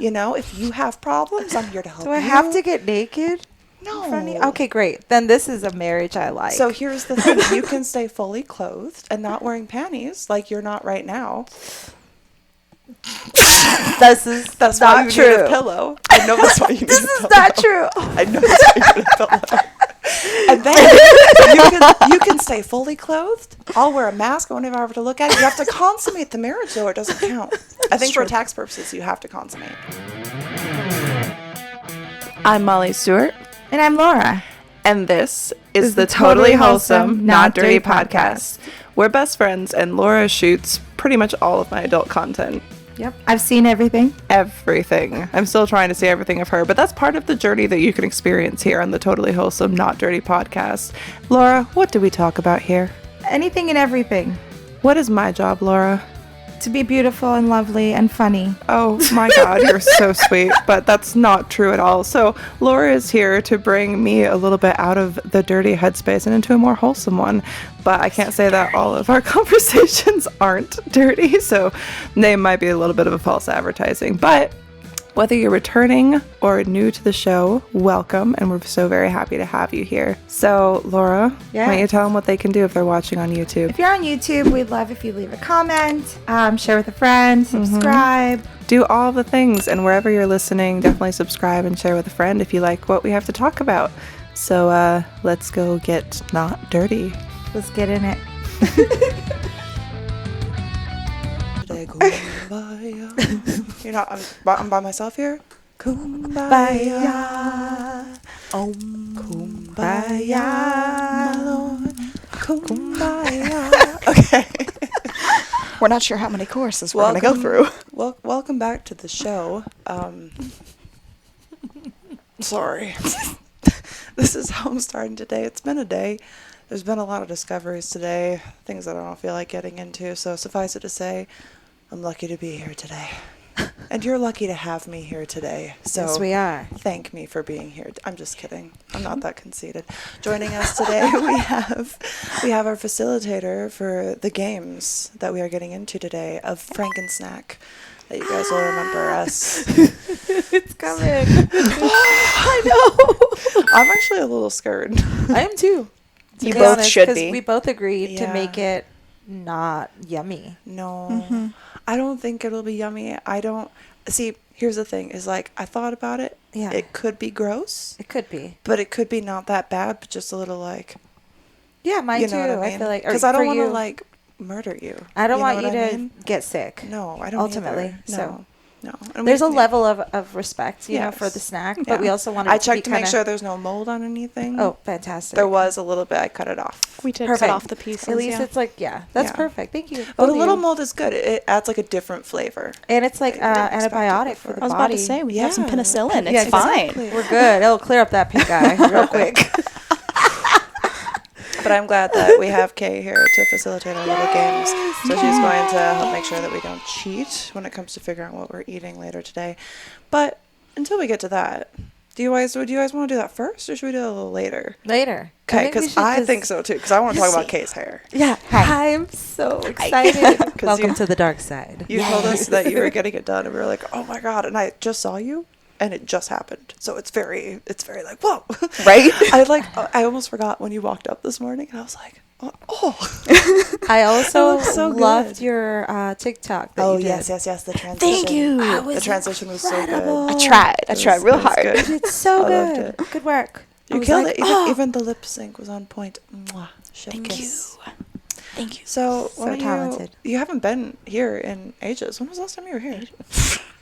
You know, if you have problems, I'm here to help you. Do I have to get naked? No. Okay, great. Then this is a marriage I like. So here's the thing. You can stay fully clothed and not wearing panties like you're not right now. That's why not you true. need a pillow. I know that's why you need a pillow. This is not true. I know that's why you need a pillow. And then you can stay fully clothed. I'll wear a mask. I won't even have to look at it. You have to consummate the marriage, though. It doesn't count. I think for tax purposes, you have to consummate. I'm Molly Stewart. And I'm Laura. And this is the Totally Wholesome, Not Dirty podcast. We're best friends, and Laura shoots pretty much all of my adult content. Yep. I've seen everything. Everything. I'm still trying to see everything of her, but that's part of the journey that you can experience here on the Totally Wholesome, Not Dirty podcast. Laura, what do we talk about here? Anything and everything. What is my job, Laura? To be beautiful and lovely and funny. Oh my God, you're so sweet, but that's not true at all. So Laura is here to bring me a little bit out of the dirty headspace and into a more wholesome one. But I can't say that all of our conversations aren't dirty, so they might be a little bit of a false advertising. But whether you're returning or new to the show, welcome, and we're so very happy to have you here. So, Laura, why don't you tell them what they can do if they're watching on YouTube? If you're on YouTube, we'd love if you leave a comment, share with a friend, subscribe. Do all the things, and wherever you're listening, definitely subscribe and share with a friend if you like what we have to talk about. So, let's go get not dirty. Let's get in it. You're not. I'm by myself here. Kumbaya. Kumbaya. My Lord. Kumbaya. Okay. We're not sure how many choruses we're going to go through. Welcome back to the show. Sorry. This is how I'm starting today. It's been a day. There's been a lot of discoveries today, things that I don't feel like getting into. So suffice it to say, I'm lucky to be here today. And you're lucky to have me here today. So yes, we are. Thank me for being here. I'm just kidding. I'm not that conceited. Joining us today, we have our facilitator for the games that we are getting into today of Franken snack. That you guys will remember us. It's coming. I know. I'm actually a little scared. I am too. You both should be. We both agreed to make it not yummy. No. Mm-hmm. I don't think it'll be yummy. See, here's the thing, is like, I thought about it. Yeah. It could be gross. It could be. But it could be not that bad, but just a little like. Yeah, mine you too. know what I mean? feel like. Because I don't want to like murder you. I don't want you what I to mean? get sick. No, I don't ultimately. either. So. No. And there's a level of respect, you know, for the snack, but we also want to I checked to make sure there's no mold on anything. Oh, fantastic. There was a little bit. I cut it off. We did cut off the pieces. At least it's like, that's perfect. Thank you. But a little mold is good. It adds like a different flavor. And it's like antibiotic for the body. I was about to say, we have some penicillin. It's fine. Exactly. We're good. It'll clear up that pink eye real quick. But I'm glad that we have Kay here to facilitate our little games. So she's going to help make sure that we don't cheat when it comes to figuring out what we're eating later today. But until we get to that, do you guys want to do that first, or should we do it a little later? Later. Okay, because I think so too, because I want to talk about Kay's hair. Yeah. I'm so excited. Welcome to the dark side. You told us that you were getting it done, and we were like, oh my God, and I just saw you. And it just happened. So it's very like, whoa. Right? I almost forgot when you walked up this morning, and I was like, oh. I also loved your TikTok that you did. Yes, the transition. Thank you. The transition was so good. I tried real hard. It's so good. Good work. You killed it. Even the lip sync was on point. Mwah. Thank you. So talented. You haven't been here in ages. When was the last time you were here?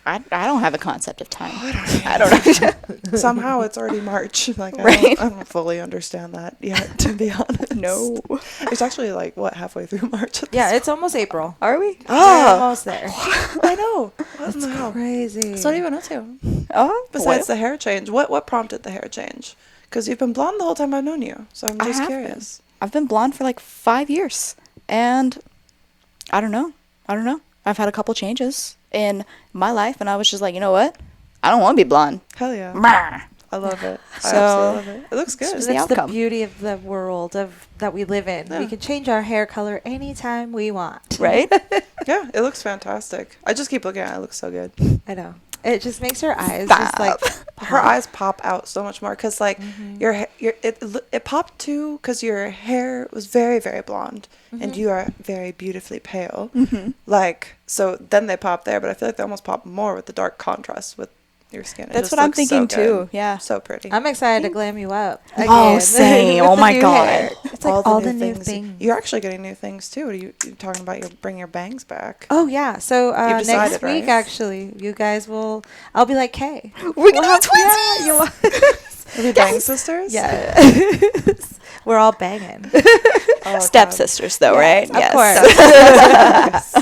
I don't have a concept of time. I don't know. Somehow it's already March. Like, I don't fully understand that yet, to be honest. No. It's actually like, halfway through March? It's almost April. Are we? We're almost there. I know. That's crazy. So what have you been up to? Oh, besides the hair change, what prompted the hair change? Because you've been blonde the whole time I've known you. So I'm just curious. I've been blonde for like 5 years. And I don't know. I've had a couple changes in my life, and I was just like, you know what? I don't want to be blonde. Hell yeah. Brr. I love it. So, I absolutely love it. It looks good. That's the beauty of the world that we live in. Yeah. We can change our hair color anytime we want. Right? Yeah, it looks fantastic. I just keep looking at it. It looks so good. I know. It just makes her eyes just like her eyes pop out so much more because like it popped too because your hair was very, very blonde and you are very beautifully pale. Like, so then they pop there, but I feel like they almost pop more with the dark contrast with your skin. That's what I'm thinking too. Yeah. So pretty. I'm excited to glam you up. Oh, same. Oh my God. It's like all the new things. You're actually getting new things too. You're talking about bringing your bangs back. Oh yeah. So You've decided, next week, right? actually, you guys I'll be like Kay. We're gonna have twins. Yeah, you'll Are we bang sisters? Yeah. We're all banging. Oh, Stepsisters, though, right? Of course.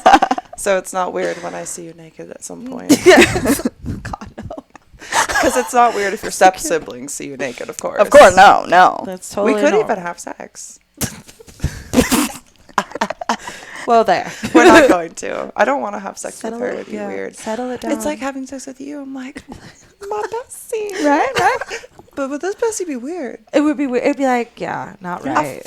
So it's not weird when I see you naked at some point. God, no. Because it's not weird if your step siblings see you naked, of course. Of course, no. That's totally We could normal. even have sex. Well, there. We're not going to. I don't want to have sex with her. It'd be yeah, weird. Settle it down. It's like having sex with you. I'm like, my bestie. right? But would this bestie be weird? It would be weird. It'd be like, yeah, not right.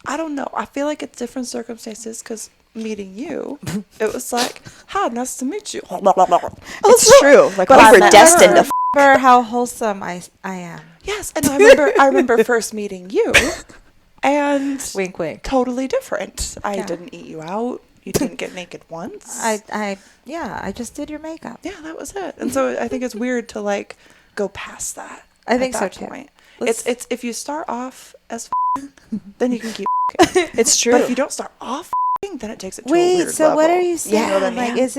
I don't know. I feel like it's different circumstances because meeting you, it was like, hi, nice to meet you. It's true. Like, we were destined to remember how wholesome I am. Yes, and I remember first meeting you, and Wink, wink. totally different. I Yeah. didn't eat you out. You didn't get naked once. I just did your makeup. Yeah, that was it. And so I think it's weird to like go past that. I think at so that too. point. Let's- It's if you start off as then you can keep. It's true. But if you don't start off, then it takes it to a Wait, weird so level. what are you saying? Yeah. Like, is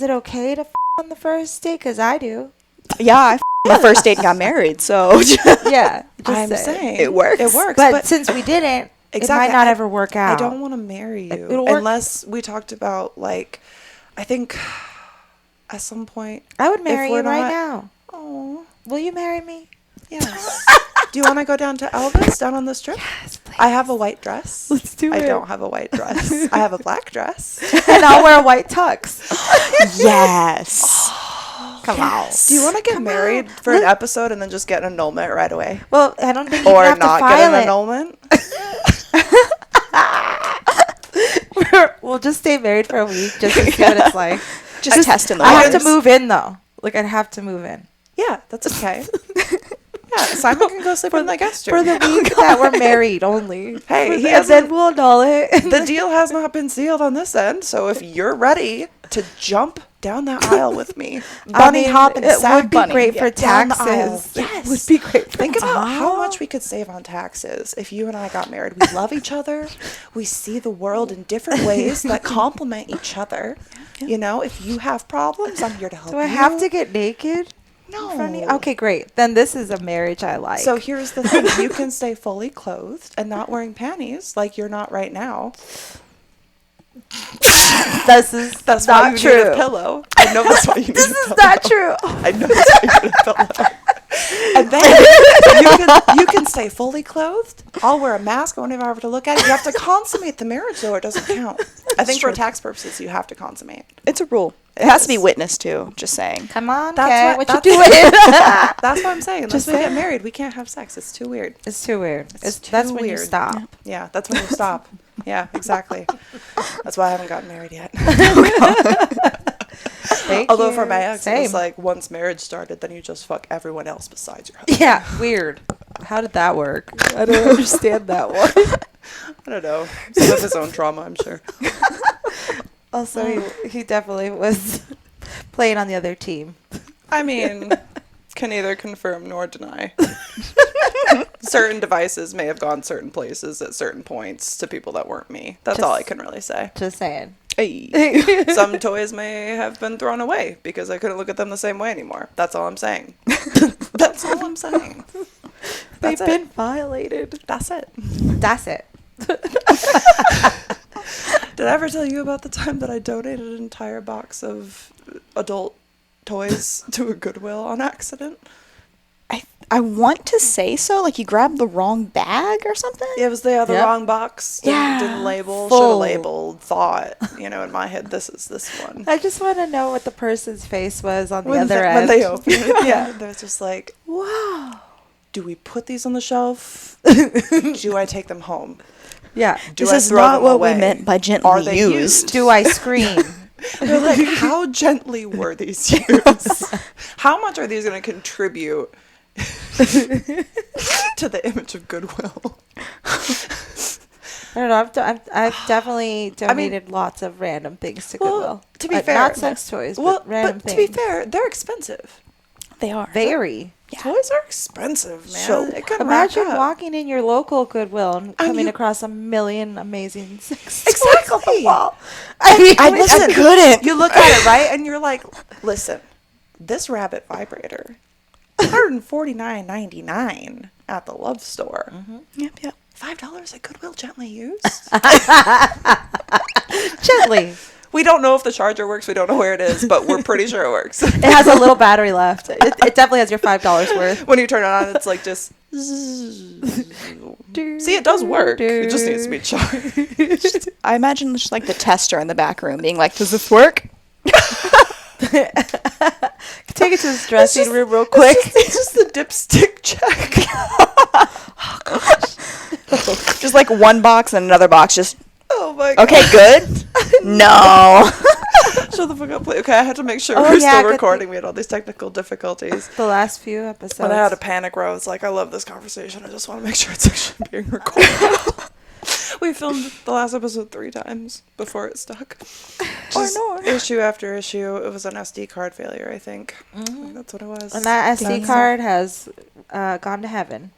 it okay to on the first date? Because I do. Yeah, I my first date and got married, so Yeah, I'm saying It works. It works, But since we didn't, it might not ever work out. I don't want to marry you It'll work. unless we talked about like. I think at some point. I would marry we're you right not- now. Oh Will you marry me? yes. Do you want to go down to Elvis down on this trip? Yes, please. I have a white dress. Let's do I it. don't have a white dress. I have a black dress. And I'll wear a white tux. yes. Come on. Do you want to get married for an episode and then just get an annulment right away? Well, I don't think you Or have not to get file an it. annulment? We'll just stay married for a week just to see what it's like. Just testing the I have waters. to move in though. Like I'd have to move in Yeah, that's okay. Yeah, Simon can go sleep in the guest for room. the week that we're married only. Hey, he and then hasn't- we'll annul it. The deal has not been sealed on this end, so if you're ready to jump down that aisle with me, bunny hop and it sack would be bunny great for down the aisle. taxes. Yes, It would be great. Think about how much we could save on taxes if you and I got married. We love each other. We see the world in different ways that complement each other. You know, if you have problems, I'm here to help Do you. I have to get naked? No. In front of you? Okay, great. Then this is a marriage I like. So here's the thing. You can stay fully clothed and not wearing panties like you're not right now. this is That's not why you true. need a pillow. I know that's why you need This a is pillow. not true. I know that's why you need a pillow. And then you can stay fully clothed. I'll wear a mask. I won't even have to look at it. You have to consummate the marriage, though. It doesn't count. I think for tax purposes, you have to consummate. It's a rule. It has to be witnessed too. Just saying. Come on, That's Kat, what- what you that's- doing? That's what I'm saying. Unless Just we get saying. married, we can't have sex. It's too weird. It's too weird. It's That's too when you weird. stop. Yeah, that's when you stop. Yeah, exactly. That's why I haven't gotten married yet. Thank Although you. for my ex, it was Same. like once marriage started, then you just fuck everyone else besides your husband. Yeah, weird. How did that work? I don't understand that one. I don't know. Some of his own trauma, I'm sure. Also, he definitely was playing on the other team. I mean, can neither confirm nor deny. Certain devices may have gone certain places at certain points to people that weren't me. That's all I can really say. Just saying. Hey. Some toys may have been thrown away because I couldn't look at them the same way anymore. That's all I'm saying. That's all I'm saying. They've That's been it. violated. That's it. That's it. Did I ever tell you about the time that I donated an entire box of adult toys to a Goodwill on accident? I want to say so. Like you grabbed the wrong bag or something. It was the Yep. wrong box. Didn't label. Should have Full. labeled. Thought. You know, in my head, this is this one. I just want to know what the person's face was on the When other they, end. when they opened it, Yeah. they're just like, Wow. do we put these on the shelf? Do I take them home? Yeah. Do This I is throw not them what away? we meant by Are gently they used. Do I scream? They're like, how gently were these used? How much are these going to contribute to the image of Goodwill? I don't know. I've definitely donated lots of random things to Goodwill. To be fair, not sex toys, but random but things. to be fair, they're expensive. They are. Very. Yeah. Toys are expensive, man. So It can imagine rack up. walking in your local Goodwill and coming you- across a million amazing sex Exactly. toys on the wall. I mean, Listen, couldn't. You look at it, right? And you're like, listen, this rabbit vibrator, $149.99 at the Love Store. Yep. $5 at Goodwill gently used. gently. We don't know if the charger works. We don't know where it is, but we're pretty sure it works. It has a little battery left. It definitely has your $5 worth. When you turn it on, it's like just... See, it does work. It just needs to be charged. I imagine just like the tester in the back room being like, "Does this work?" Take it to the dressing room real quick. It's just the dipstick check. Just like one box and another box. Just Oh my god. okay, good. No. Shut the fuck up, please. Okay, I had to make sure Oh, we're yeah, still good recording. We had all these technical difficulties. The last few episodes. And I had a panic where I was like, I love this conversation. I just want to make sure it's actually being recorded. We filmed the last episode 3 times before it stuck. Just issue after issue. It was an SD card failure, I think. That's what it was. And that SD card has gone to heaven.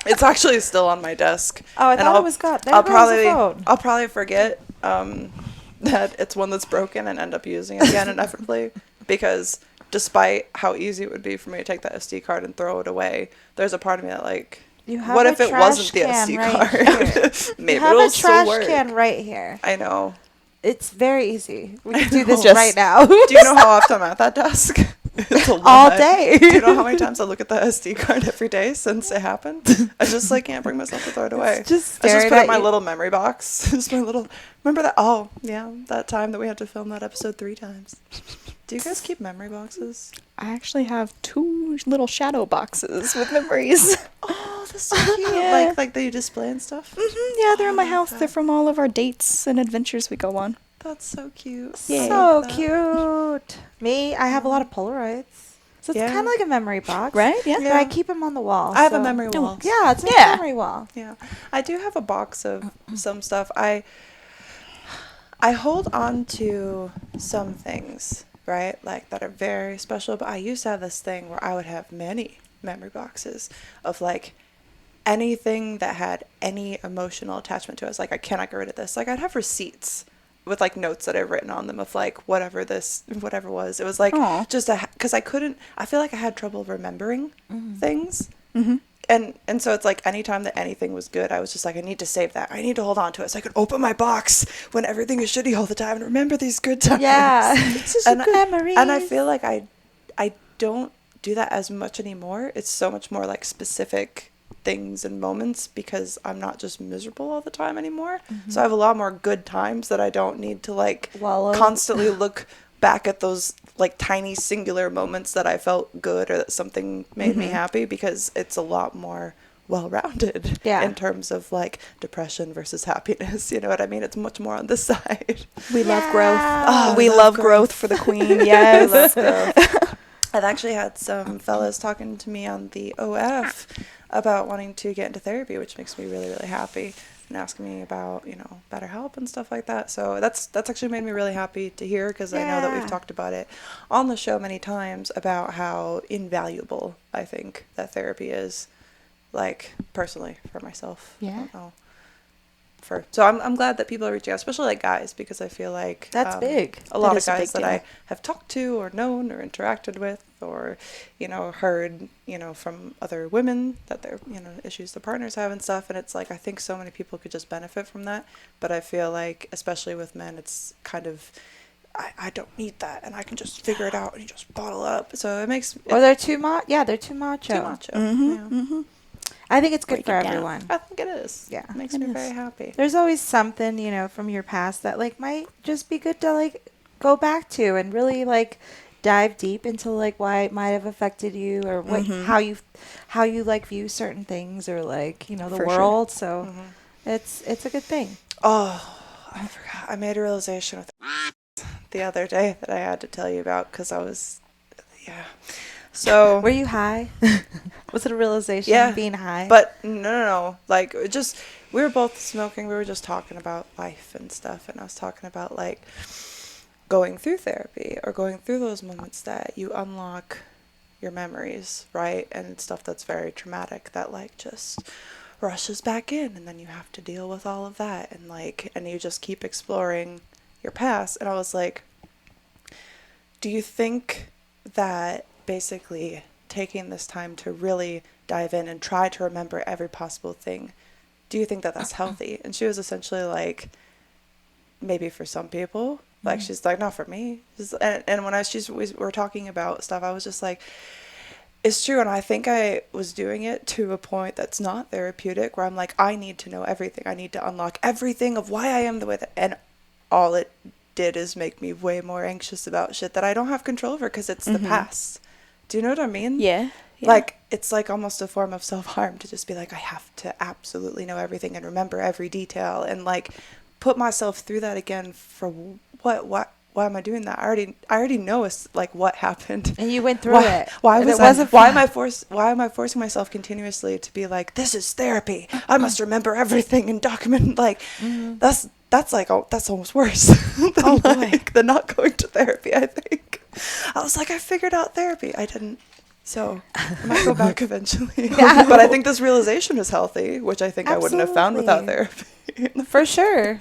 It's actually still on my desk. Oh, I And thought it was gone. There I'll goes probably, the phone. I'll probably forget that it's one that's broken and end up using it again inevitably, because despite how easy it would be for me to take that SD card and throw it away, there's a part of me that like, You have what a if it trash wasn't the can SD right card? here. Maybe You have it'll a trash still work. can right here. I know. It's very easy. We can do this Just- right now. Do you know how often I'm at that desk? It's a lot. All day. Do you know how many times I look at the SD card every day since it happened? I just like can't bring myself to throw it away. It's just I just staring put it at in my you. little memory box. Just my little. Remember that? Oh yeah, that time that we had to film that episode 3 times. Do you guys keep memory boxes? I actually have 2 little shadow boxes with memories. Oh, that's so cute. Yeah. Like that you display and stuff. Yeah, they're in my I house. love They're that. from all of our dates and adventures we go on. That's so cute. Yay. So That. cute. Me, I have a lot of Polaroids. So it's Yeah. kind of like a memory box. Right? Yeah. But I keep them on the wall. I have a so- memory wall. Yeah, it's a Yeah. memory wall. Yeah, I do have a box of some stuff. I hold on to some things, right? Like that are very special, but I used to have this thing where I would have many memory boxes of like anything that had any emotional attachment to it. It's like I cannot get rid of this. Like I'd have receipts with like notes that I've written on them of like whatever was. It was like Aw. just because I feel like I had trouble remembering things. Mm-hmm. And so it's like anytime that anything was good, I was just like, I need to save that. I need to hold on to it so I could open my box when everything is shitty all the time and remember these good times. Yeah. It's just And, memories. and I feel like I don't do that as much anymore. It's so much more like specific things and moments because I'm not just miserable all the time anymore. So I have a lot more good times that I don't need to like Wallow. constantly look back at those like tiny singular moments that I felt good or that something made me happy, because it's a lot more well-rounded in terms of like depression versus happiness. You know what I mean? It's much more on this side. We love growth. Oh, we love growth for the queen. Yes. I love growth. I've actually had some fellas talking to me on the OF about wanting to get into therapy, which makes me really, really happy, and asking me about, you know, better help and stuff like that. So that's actually made me really happy to hear, because I know that we've talked about it on the show many times about how invaluable I think that therapy is, like personally for myself. I Yeah. don't know. So I'm glad that people are reaching out, especially like guys, because I feel like That's big. A lot That of is a big guys that deal. I have talked to or known or interacted with or, you know, heard, you know, from other women that their, you know, issues their partners have and stuff. And it's like, I think so many people could just benefit from that. But I feel like, especially with men, it's kind of, I don't need that, and I can just figure it out and you just bottle up. So it makes Or they're too macho. Yeah, they're too macho. too much. Yeah. I think it's good Break for it down. everyone. I think it is. Yeah. It makes It me is. very happy. There's always something, you know, from your past that like might just be good to like go back to and really like dive deep into like why it might have affected you or what how you like view certain things or like, you know, the For sure. world. So it's a good thing. Oh, I forgot. I made a realization with the other day that I had to tell you about because I was, yeah. So Were you high? Was it a realization Yeah, being high? but no. Like, it just, we were both smoking. We were just talking about life and stuff. And I was talking about, like, going through therapy or going through those moments that you unlock your memories, right? And stuff that's very traumatic that, like, just rushes back in. And then you have to deal with all of that. And, like, and you just keep exploring your past. And I was like, do you think that basically taking this time to really dive in and try to remember every possible thing, do you think that that's healthy? And she was essentially like, maybe for some people, like, she's like, not for me. And when we were talking about stuff, I was just like, it's true. And I think I was doing it to a point that's not therapeutic, where I'm like, I need to know everything. I need to unlock everything of why I am the way that, and all it did is make me way more anxious about shit that I don't have control over because it's the past. Do you know what I mean? Yeah. Like, it's like almost a form of self-harm to just be like, I have to absolutely know everything and remember every detail and, like, put myself through that again for what? Why am I doing that? I already know it's like what happened. And you went through it. Why And was it wasn't why fun. am I forcing myself continuously to be like, this is therapy. I must remember everything and document, like, that's like, oh, that's almost worse than, than not going to therapy, I think. I was like, I figured out therapy. I didn't. So I might go back eventually. But I think this realization is healthy, which I think I wouldn't have found without therapy. For sure.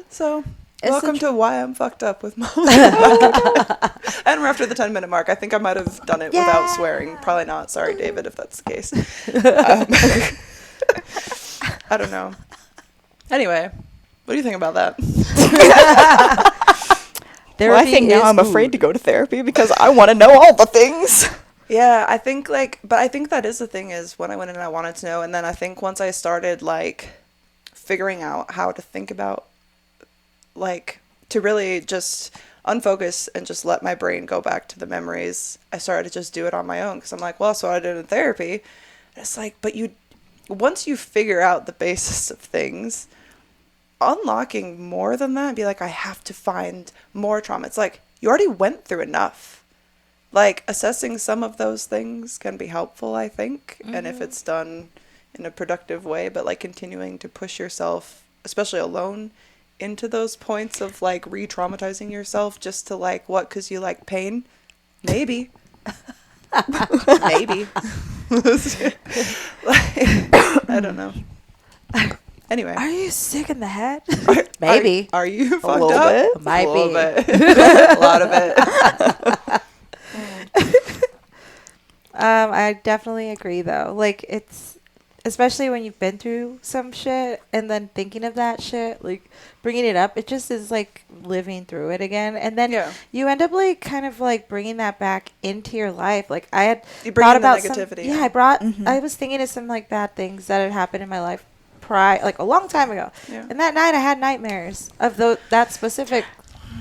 So It's welcome to why I'm fucked up with mom. And we're after the 10-minute mark. I think I might have done it without swearing. Probably not. Sorry, David, if that's the case. I don't know. Anyway, what do you think about that? Well, I think now I'm afraid to go to therapy because I want to know all the things. Yeah, I think, like, but I think that is the thing, is when I went in I wanted to know. And then I think once I started, like, figuring out how to think about, like, to really just unfocus and just let my brain go back to the memories, I started to just do it on my own. Because I'm like, well, that's what I did in therapy. And it's like, but once you figure out the basis of things, unlocking more than that, be like, I have to find more trauma. It's like, you already went through enough. Like, assessing some of those things can be helpful, I think. And if it's done in a productive way, but, like, continuing to push yourself, especially alone, into those points of, like, re-traumatizing yourself just to, like, what, because you like pain? Maybe. Maybe. Like, I don't know. Anyway. Are you sick in the head? Maybe. Are you fucked little up? bit. Might a little be. bit. A lot of it. I definitely agree, though. Like, it's, especially when you've been through some shit and then thinking of that shit, like, bringing it up, it just is like living through it again. And then you end up, like, kind of, like, bringing that back into your life. Like, I had thought about the negativity. I was thinking of some, like, bad things that had happened in my life like a long time ago. Yeah. And that night I had nightmares of that specific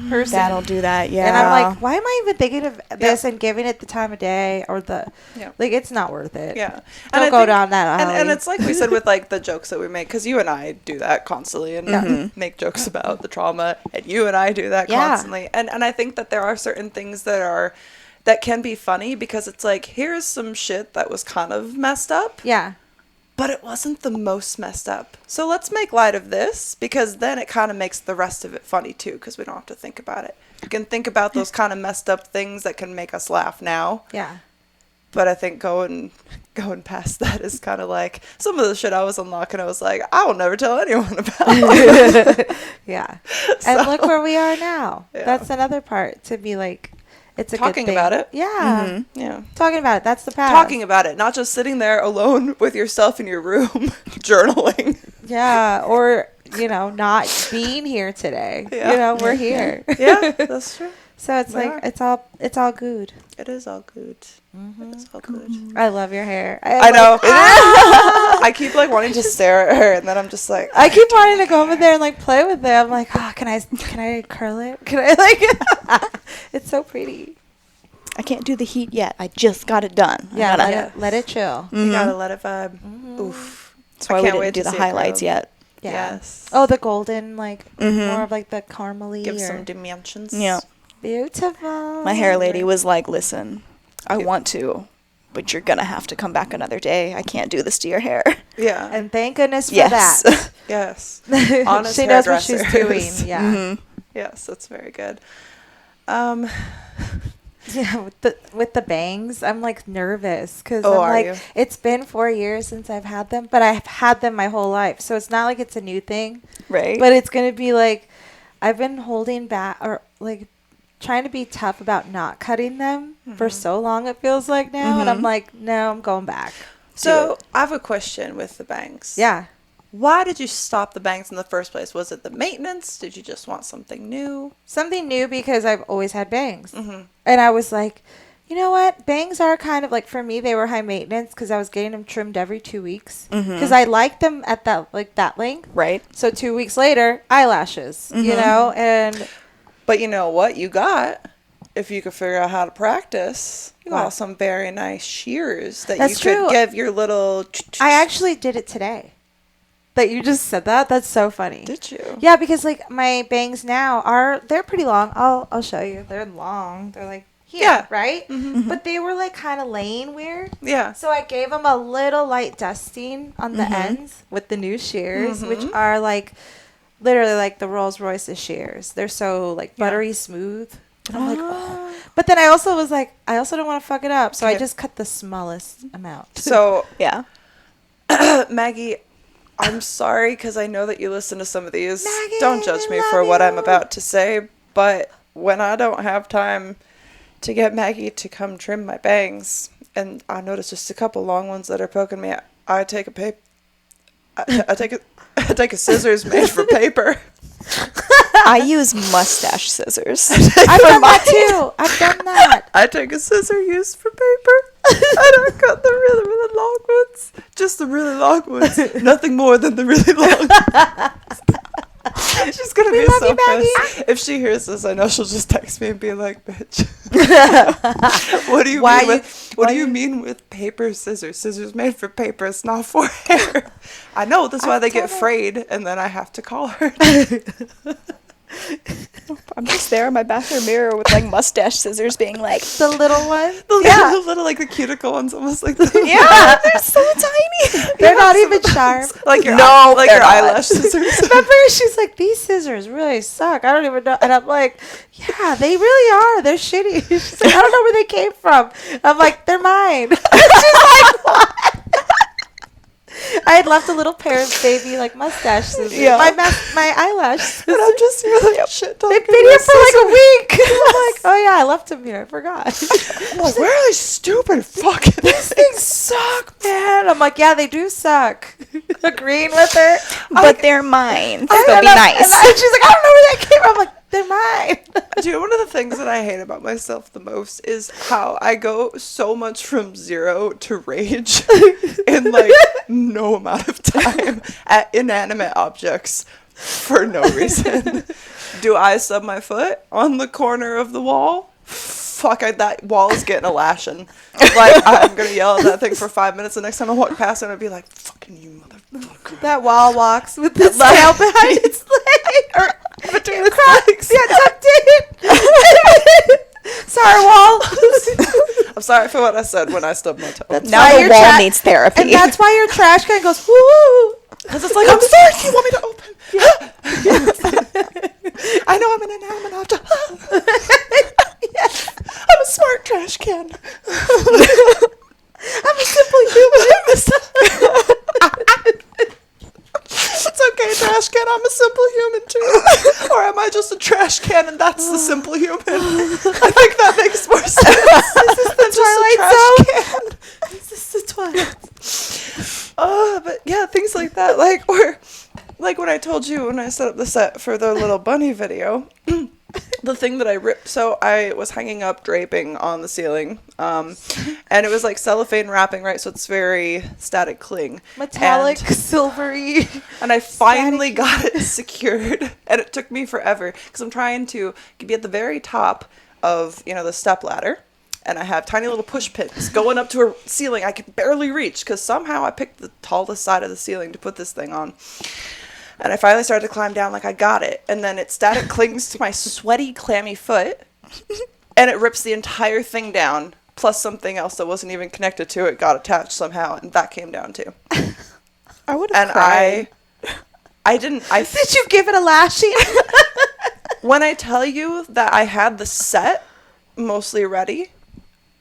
person. That'll do that, yeah. And I'm like, why am I even thinking of this and giving it the time of day or like, it's not worth it. Yeah. Don't go down that alley. And it's like we said with, like, the jokes that we make, because you and I do that constantly and make jokes about the trauma, and you and I do that constantly. And I think that there are certain things that can be funny, because it's like, here's some shit that was kind of messed up. Yeah. But it wasn't the most messed up. So let's make light of this, because then it kind of makes the rest of it funny too, because we don't have to think about it. You can think about those kind of messed up things that can make us laugh now. Yeah. But I think going past that is kind of like some of the shit I was unlocking. I was like, I will never tell anyone about. Yeah. And look where we are now. Yeah. That's another part, to be like, it's a talking good thing. about it. Yeah. Yeah. Talking about it. That's the past. Talking about it, not just sitting there alone with yourself in your room journaling. Yeah. Or, not being here today. Yeah. We're here. Yeah, that's true. So it's it's all good. It is all good. It is all good. I love your hair. I know. I keep, like, wanting to stare at her, and then I'm just like, I keep wanting to go over there and, like, play with it. I'm like, can I curl it? Can I, like, it's so pretty. I can't do the heat yet. I just got it done. Yeah, let it chill. You gotta let it vibe. Oof. That's why we didn't do the highlights yet. Yeah. Yes. Oh, the golden, like, more of like the caramely. Give or some dimensions. Yeah. beautiful. My hair lady was like, listen, I want to, but you're going to have to come back another day. I can't do this to your hair. Yeah. And thank goodness for Yes. that. Yes. Honest she knows what she's doing. Yeah. Yes, that's very good. Yeah, with the bangs, I'm like nervous because Oh, I'm are like, you? it's been 4 years since I've had them, but I've had them my whole life, so it's not like it's a new thing. Right. But it's gonna be like, I've been holding back or like trying to be tough about not cutting them for so long. It feels like now, and I'm like, no, I'm going back. So I have a question with the bangs. Yeah. Why did you stop the bangs in the first place? Was it the maintenance? Did you just want something new? Something new because I've always had bangs. And I was like, you know what? Bangs are kind of like, for me, they were high maintenance because I was getting them trimmed every 2 weeks. Because I liked them at that length. Right. So 2 weeks later, eyelashes, you know? And But you know what you got? If you could figure out how to practice, you got What? some very nice shears that That's you true. could give your little... I actually did it today. That you just said that? That's so funny. Did you? Yeah, because like my bangs now they're pretty long. I'll show you. They're long. They're like here, Yeah. right? But they were like kind of laying weird. Yeah. So I gave them a little light dusting on the ends with the new shears, which are like literally like the Rolls Royce shears. They're so like buttery smooth. And I'm like, oh. But then I also was like, I also don't want to fuck it up, so I Okay. just cut the smallest amount. So, Yeah. Maggie, I'm sorry because I know that you listen to some of these. Maggie, Don't judge me I for love what I'm you. about to say, but when I don't have time to get Maggie to come trim my bangs, and I notice just a couple long ones that are poking me, I take I take a scissors made for paper. I use mustache scissors. I've done that too. I've done that. I take a scissor used for paper, and I cut the really, really long ones. Just the really long ones. Nothing more than the really long ones. She's going to be love so you, Maggie. pissed. If she hears this, I know she'll just text me and be like, bitch. What do you Why mean you- with, what why do you you- mean with paper scissors? Scissors made for paper, it's not for hair. I know, that's why they get frayed, and then I have to call her. I'm just there in my bathroom mirror with like mustache scissors being like, The little one. The little, like the cuticle ones, almost like the yeah, they're so tiny. They're not even sharp. like your No, like they're your not. eyelash scissors. Remember, she's like, these scissors really suck. I don't even know. And I'm like, yeah, they really are. They're shitty. She's like, I don't know where they came from. I'm like, they're mine. She's like, what? I had left a little pair of baby like mustache scissors. Yeah. My eyelash scissors. And I'm just really shit talking. They've been here for like a week. I'm like, oh yeah, I left them here. I forgot. I'm like, where are these stupid fucking These things suck, man. I'm like, yeah, they do suck. Agreeing with her. But they're mine. So And be I'm- nice. And she's like, I don't know where that came from. I'm like, they're mine. Dude, one of the things that I hate about myself the most is how I go so much from 0 to rage in like no amount of time at inanimate objects for no reason. Do I stub my foot on the corner of the wall? Fuck, that wall is getting a lashing. Like, I'm gonna yell at that thing for 5 minutes. The next time I walk past it, I'll be like, fucking you motherfucker. That wall walks with the tail behind its leg. Or between the cracks. Yeah, tucked in. Sorry, wall. I'm sorry for what I said when I stubbed my toe. Now why the your wall tra- needs therapy. And that's why your trash can goes, woo. Because it's like, I'm sorry, do you want me to open? I know I'm an inanimate object. I'm a smart trash can. I'm a simple human. It's okay, trash can, I'm a simple human too. Or am I just a trash can and that's the simple human? I think that makes more sense. This is the Twilight Zone. This is the Twilight. But yeah, things like that. Like, or like when I told you when I set up the set for the little bunny video, the thing that I ripped. So I was hanging up draping on the ceiling, and it was like cellophane wrapping, right? So it's very static cling, Metallic, silvery. and I finally got it secured, and it took me forever because I'm trying to be at the very top of the step ladder. And I have tiny little push pins going up to a ceiling I can barely reach because somehow I picked the tallest side of the ceiling to put this thing on. And I finally started to climb down, like, I got it. And then it static clings to my sweaty, clammy foot, and it rips the entire thing down, plus something else that wasn't even connected to it got attached somehow, and that came down too. I would have And cried. did you give it a lashing? When I tell you that I had the set mostly ready,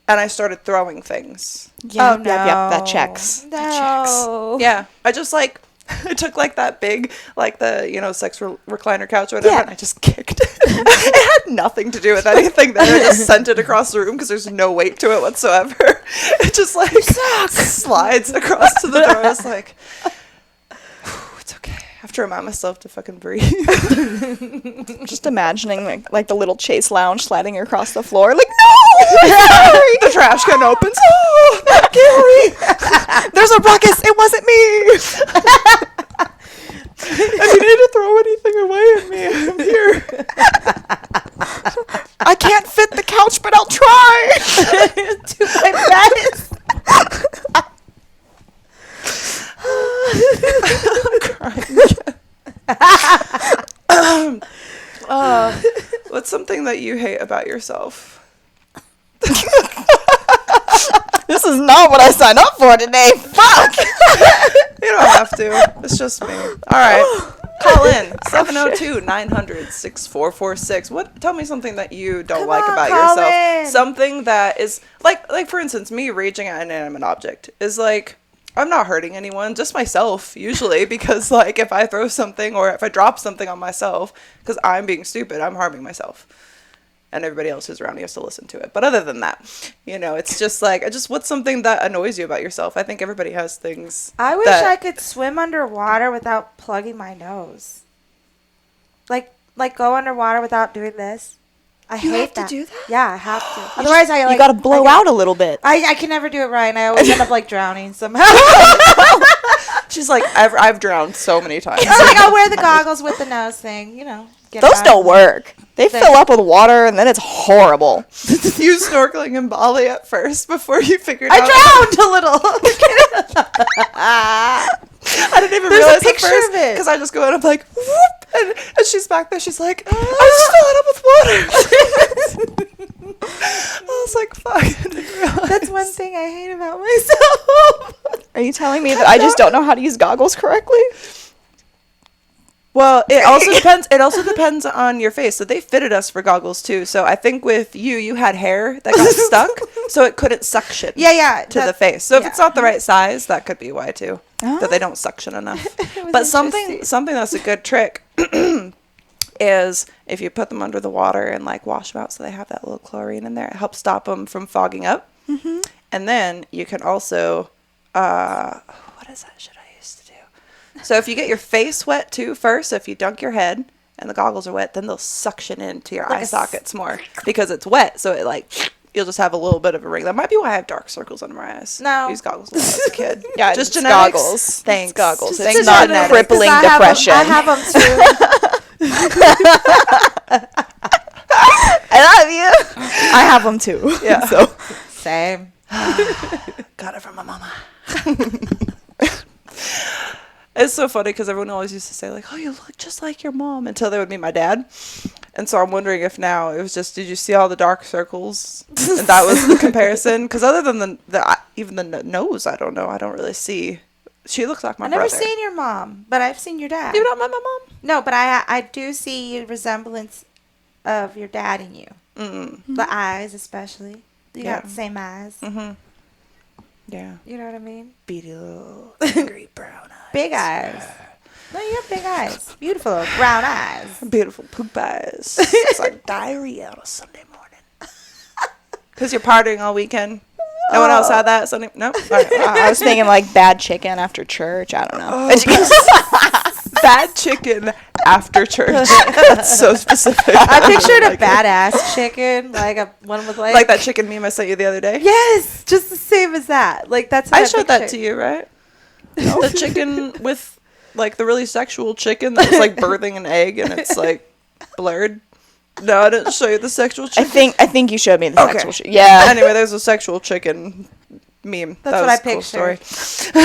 and I started throwing things. Yeah, Oh, no. that checks. No. That checks. Yeah, I just like, I took like that big, like the, sex recliner couch or whatever, Yeah. and I just kicked it. It had nothing to do with anything there. I just sent it across the room because there's no weight to it whatsoever. It just like slides across to the door. I was like, it's okay. I have to remind myself to fucking breathe. Just imagining like the little Chase lounge sliding across the floor. Like, no! Sorry! The trash can opens. Oh, not Gary. There's a ruckus. It wasn't me. If you need to throw anything away at me, I'm here. I can't fit the couch, but I'll try. Do my best. I'm crying. What's something that you hate about yourself? This is not what I signed up for today. Fuck. You don't have to. It's just me. All right. Call in 702-900-6446. What? Tell me something that you don't like about yourself. in. Something that is like for instance, me raging at an inanimate object is like, I'm not hurting anyone, just myself usually, because like if I throw something or if I drop something on myself because I'm being stupid, I'm harming myself. And everybody else who's around me has to listen to it. But other than that, it's just like, what's something that annoys you about yourself? I think everybody has things. I wish I could swim underwater without plugging my nose. Like go underwater without doing this. I hate have that. to do that? Yeah, I have to. Otherwise, You gotta blow out a little bit. I can never do it right, and I always end up like drowning somehow. She's like, I've drowned so many times. Or like I'll wear the goggles with the nose thing, get Those by. don't work. They fill up with water, and then it's horrible. You snorkeling in Bali at first before you figured out. I drowned a little. I didn't even There's a realize picture at first of it. because I just go in. I'm like, whoop, and she's back there. She's like, I just filled it up with water. I was like, fuck. I didn't realize. That's one thing I hate about myself. Are you telling me that I just don't know how to use goggles correctly? Well, it also depends. It also depends on your face. So they fitted us for goggles too. So I think with you had hair that got stuck, so it couldn't suction. Yeah. To the face. So if it's yeah. not the right size, that could be why too. That they don't suction enough. But something that's a good trick is if you put them under the water and like wash them out, so they have that little chlorine in there. It helps stop them from fogging up. Mm-hmm. And then you can also, what is that shit I used to do? So if you get your face wet too first, if you dunk your head and the goggles are wet, then they'll suction into your eye sockets more because it's wet. So it like, you'll just have a little bit of a ring. That might be why I have dark circles under my eyes. No. I used goggles a lot as a kid. Yeah, just it's genetics. goggles. Thanks. It's goggles. Just It's not genetics. crippling depression. I have them too. I love you. I have them too. Yeah. So Same. Got it from my mama. It's so funny because everyone always used to say like, oh, you look just like your mom, until they would meet my dad. And so I'm wondering if now it was just, did you see all the dark circles? And that was the comparison? Because other than even the nose, I don't know. I don't really see. She looks like my brother. I've never seen your mom, but I've seen your dad. You not met my mom? No, but I do see a resemblance of your dad in you. Mm-hmm. The eyes, especially. You got the same eyes. Mm-hmm. Yeah. You know what I mean? Beady little angry brown eyes. Big eyes. No, you have big eyes. Beautiful brown eyes. Beautiful poop eyes. It's like diarrhea on a Sunday morning. Because you're partying all weekend. No one else had that Sunday? No? All right. I was thinking like bad chicken after church. I don't know. Bad chicken after church. That's so specific. I pictured a badass chicken, like a one with like that chicken meme I sent you the other day. Yes, just the same as that. Like that's what I showed that to you, right? The chicken with like the really sexual chicken that's like birthing an egg and it's like blurred. No, I didn't show you the sexual chicken. I think you showed me the sexual chicken. Yeah. Anyway, there's a sexual chicken meme. That's that what I was a cool pictured. story.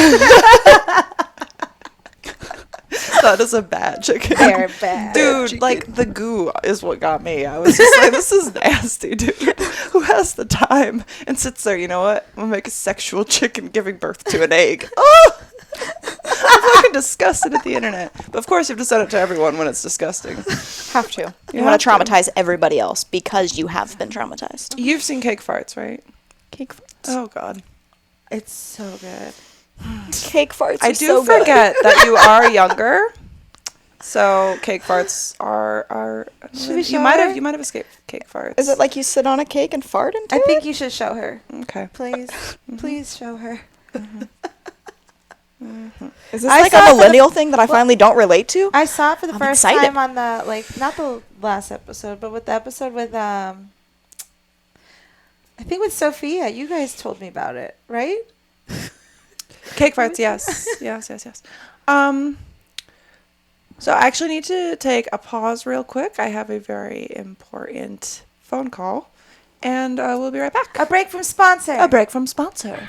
That is a bad chicken. They're bad. Dude, like, the goo is what got me. I was just like, this is nasty, dude. Who has the time and sits there, you know what? I'm gonna make a sexual chicken giving birth to an egg. Oh! I'm fucking disgusted at the internet. But of course, you have to send it to everyone when it's disgusting. Have to. You have want to to. traumatize everybody else because you have been traumatized. You've seen cake farts, right? Cake farts. Oh, God. It's so good. Cake farts. I are do so good. forget that you are younger. So cake farts are Should we you show might her? have escaped cake farts. Is it like you sit on a cake and fart into I it? think you should show her. okay? Please. Please show her. Is this I like saw a it for the- millennial thing that I finally don't relate to? I saw it for the I'm first excited. time on the, like, not the last episode, but with the episode with, I think with Sophia. You guys told me about it, right? Cake farts, yes, yes. So I actually need to take a pause real quick. I have a very important phone call, and we'll be right back. A break from sponsor. A break from sponsor.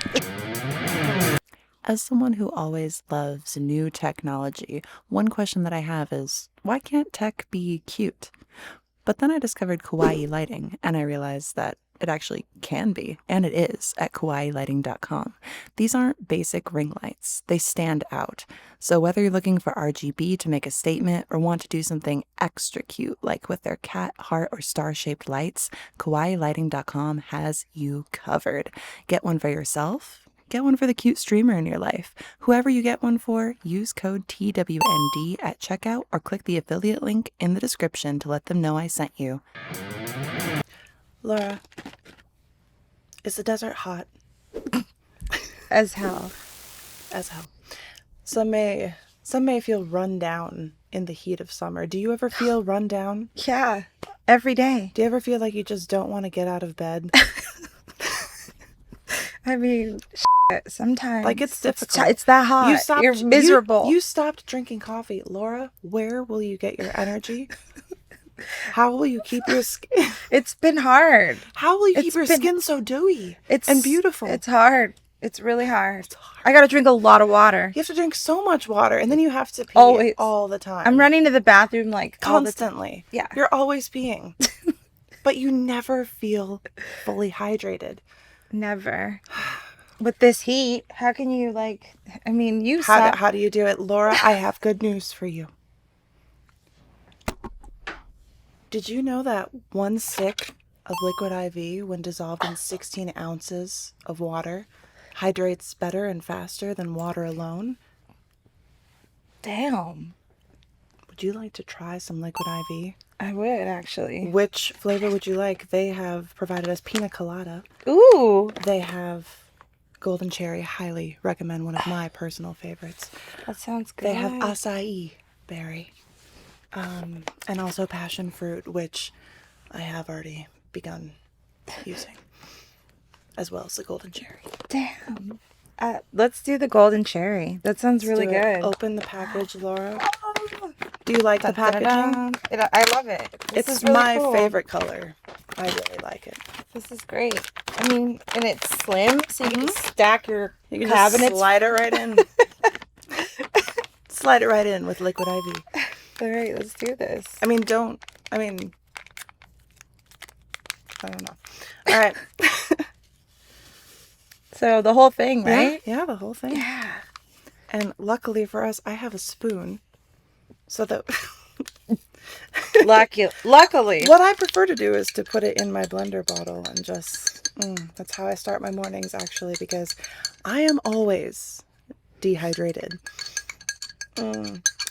As someone who always loves new technology, one question that I have is, why can't tech be cute? But then I discovered Kawaii lighting, and I realized that it actually can be, and it is, at kawaiilighting.com. These aren't basic ring lights. They stand out. So whether you're looking for RGB to make a statement or want to do something extra cute, like with their cat, heart, or star-shaped lights, kawaiilighting.com has you covered. Get one for yourself. Get one for the cute streamer in your life. Whoever you get one for, use code TWND at checkout or click the affiliate link in the description to let them know I sent you. Laura, is the desert hot? As hell. As hell. Some may feel run down in the heat of summer. Do you ever feel run down? Yeah. Every day. Do you ever feel like you just don't want to get out of bed? I mean, sometimes. Like, it's difficult. It's that hot. You're miserable. You stopped drinking coffee. Laura, where will you get your energy? How will you keep your skin? It's been hard. How will you keep your skin so dewy and beautiful? It's hard. It's really hard. I got to drink a lot of water. You have to drink so much water, and then you have to pee Always. all the time. I'm running to the bathroom like constantly. Yeah. You're always peeing. But you never feel fully hydrated. Never. With this heat, how can you How do you do it? Laura, I have good news for you. Did you know that 1 stick of liquid IV, when dissolved in 16 ounces of water, hydrates better and faster than water alone? Damn. Would you like to try some liquid IV? I would, actually. Which flavor would you like? They have provided us pina colada. Ooh. They have golden cherry. Highly recommend, one of my personal favorites. That sounds good. They have acai berry. And also passion fruit, which I have already begun using, as well as the golden cherry. Damn. Let's do the golden cherry. That sounds really good. Open the package, Laura. Do you like the packaging? I love it. This It's is really my cool. favorite color. I really like it. This is great. I mean, and it's slim, so you can stack your You can cabinets. just slide it right in. Slide it right in with liquid IV. All right, let's do this. I don't know. All right. So the whole thing, right? Yeah, the whole thing. Yeah. And luckily for us, I have a spoon. So that Luckily. what I prefer to do is to put it in my blender bottle and just that's how I start my mornings, actually, because I am always dehydrated.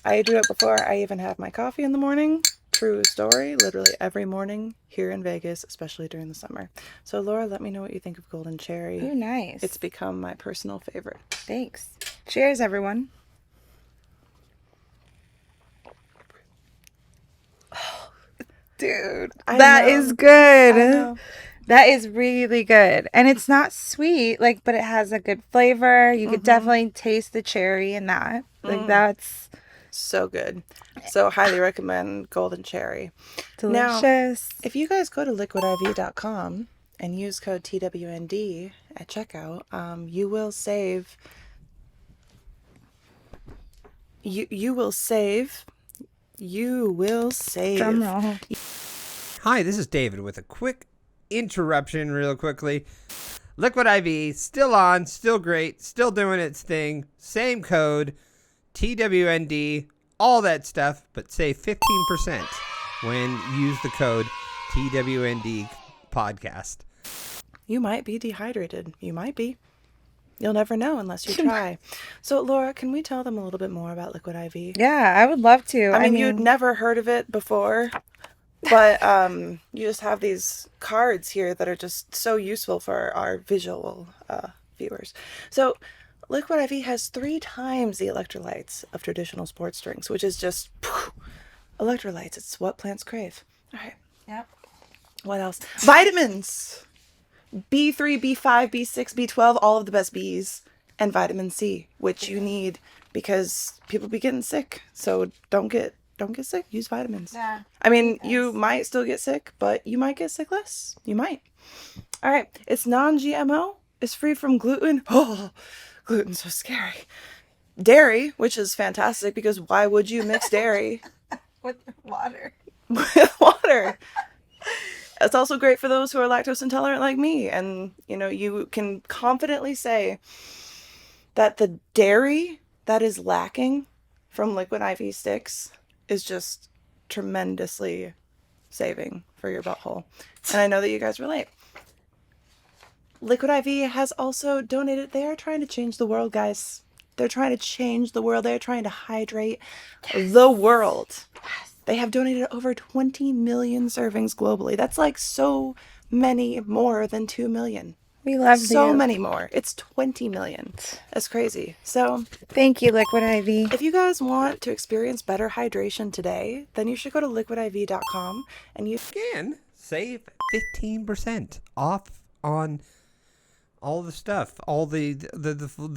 I do it before I even have my coffee in the morning. True story. Literally every morning here in Vegas, especially during the summer. So Laura, let me know what you think of golden cherry. Ooh, nice. It's become my personal favorite. Thanks. Cheers, everyone. Dude, that is good. I know. That is really good. And it's not sweet, but it has a good flavor. You could definitely taste the cherry in that. That's so good. So highly recommend golden cherry. delicious. Now, if you guys go to liquidiv.com and use code TWND at checkout, you will save You will save. You will save. Drum roll. Hi, this is David with a quick interruption real quickly. Liquid IV, still on, still great, still doing its thing. Same code, TWND, all that stuff, but save 15% when you use the code TWND podcast. You might be dehydrated. You might be. You'll never know unless you try. So, Laura, can we tell them a little bit more about Liquid IV? Yeah, I would love to. I mean, you'd never heard of it before, but you just have these cards here that are just so useful for our visual viewers. So, Liquid IV has 3 times the electrolytes of traditional sports drinks, which is just electrolytes. It's what plants crave. All right. Yep. What else? Vitamins. B3, B5, B6, B12, all of the best Bs, and vitamin C, which you need because people be getting sick. So don't get sick. Use vitamins. Yeah. I mean, you might still get sick, but you might get sick less. You might. All right. It's non-GMO. It's free from gluten. Oh, gluten's so scary. Dairy, which is fantastic because why would you mix dairy With water. with water? It's also great for those who are lactose intolerant like me. And, you can confidently say that the dairy that is lacking from Liquid IV sticks is just tremendously saving for your butthole. And I know that you guys relate. Liquid IV has also donated. They are trying to change the world, guys. They're trying to change the world. They're trying to hydrate the world. They have donated over 20 million servings globally. That's like so many more than 2 million. We love so you. many more. It's 20 million. That's crazy. So Thank you, Liquid IV. if you guys want to experience better hydration today, then you should go to liquidiv.com and you Again, save 15% off on all the stuff, all the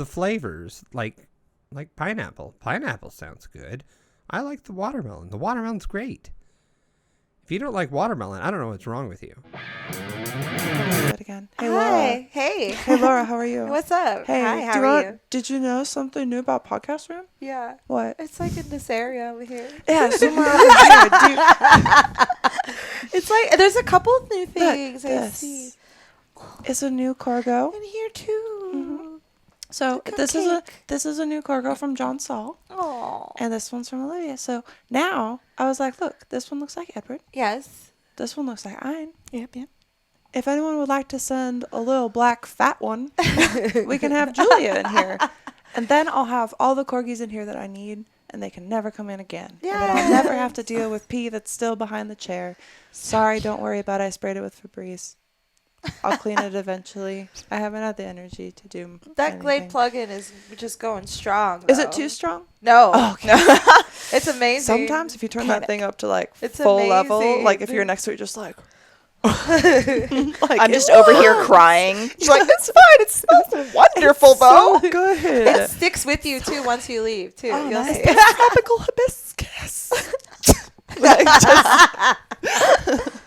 flavors, like pineapple. Pineapple sounds good. I like the watermelon. The watermelon's great. If you don't like watermelon, I don't know what's wrong with you. do it again. Hey, Laura. Hi. Hey. Hey, Laura, how are you? What's up? Hey, Hi, how are you? Did you know something new about Podcast Room? Yeah. What? It's like in this area over here. Yeah, somewhere over here. It's like there's a couple of new things I this. see. It's a new cargo. In here too. So It's a this is a new cargo from John Saul, Oh. and this one's from Olivia. So now I was like, look, this one looks like Edward. Yes. This one looks like Ein. Yep. If anyone would like to send a little black fat one, we can have Julia in here, and then I'll have all the corgis in here that I need, and they can never come in again. And then I'll never have to deal with pee that's still behind the chair. Sorry, don't worry about it. I sprayed it with Febreze. I'll clean it eventually. I haven't had the energy to do That Glade anything. plug-in is just going strong. Is it though. too strong? No. Oh, okay. It's amazing. Sometimes if you turn that thing up to like It's full level, amazing. like if you're next to it, just like, I'm just over here crying. She's like, it's fine. It smells wonderful, though. so good. It sticks with you too once you leave too. Oh, You'll nice. see. It's tropical hibiscus. Like, just-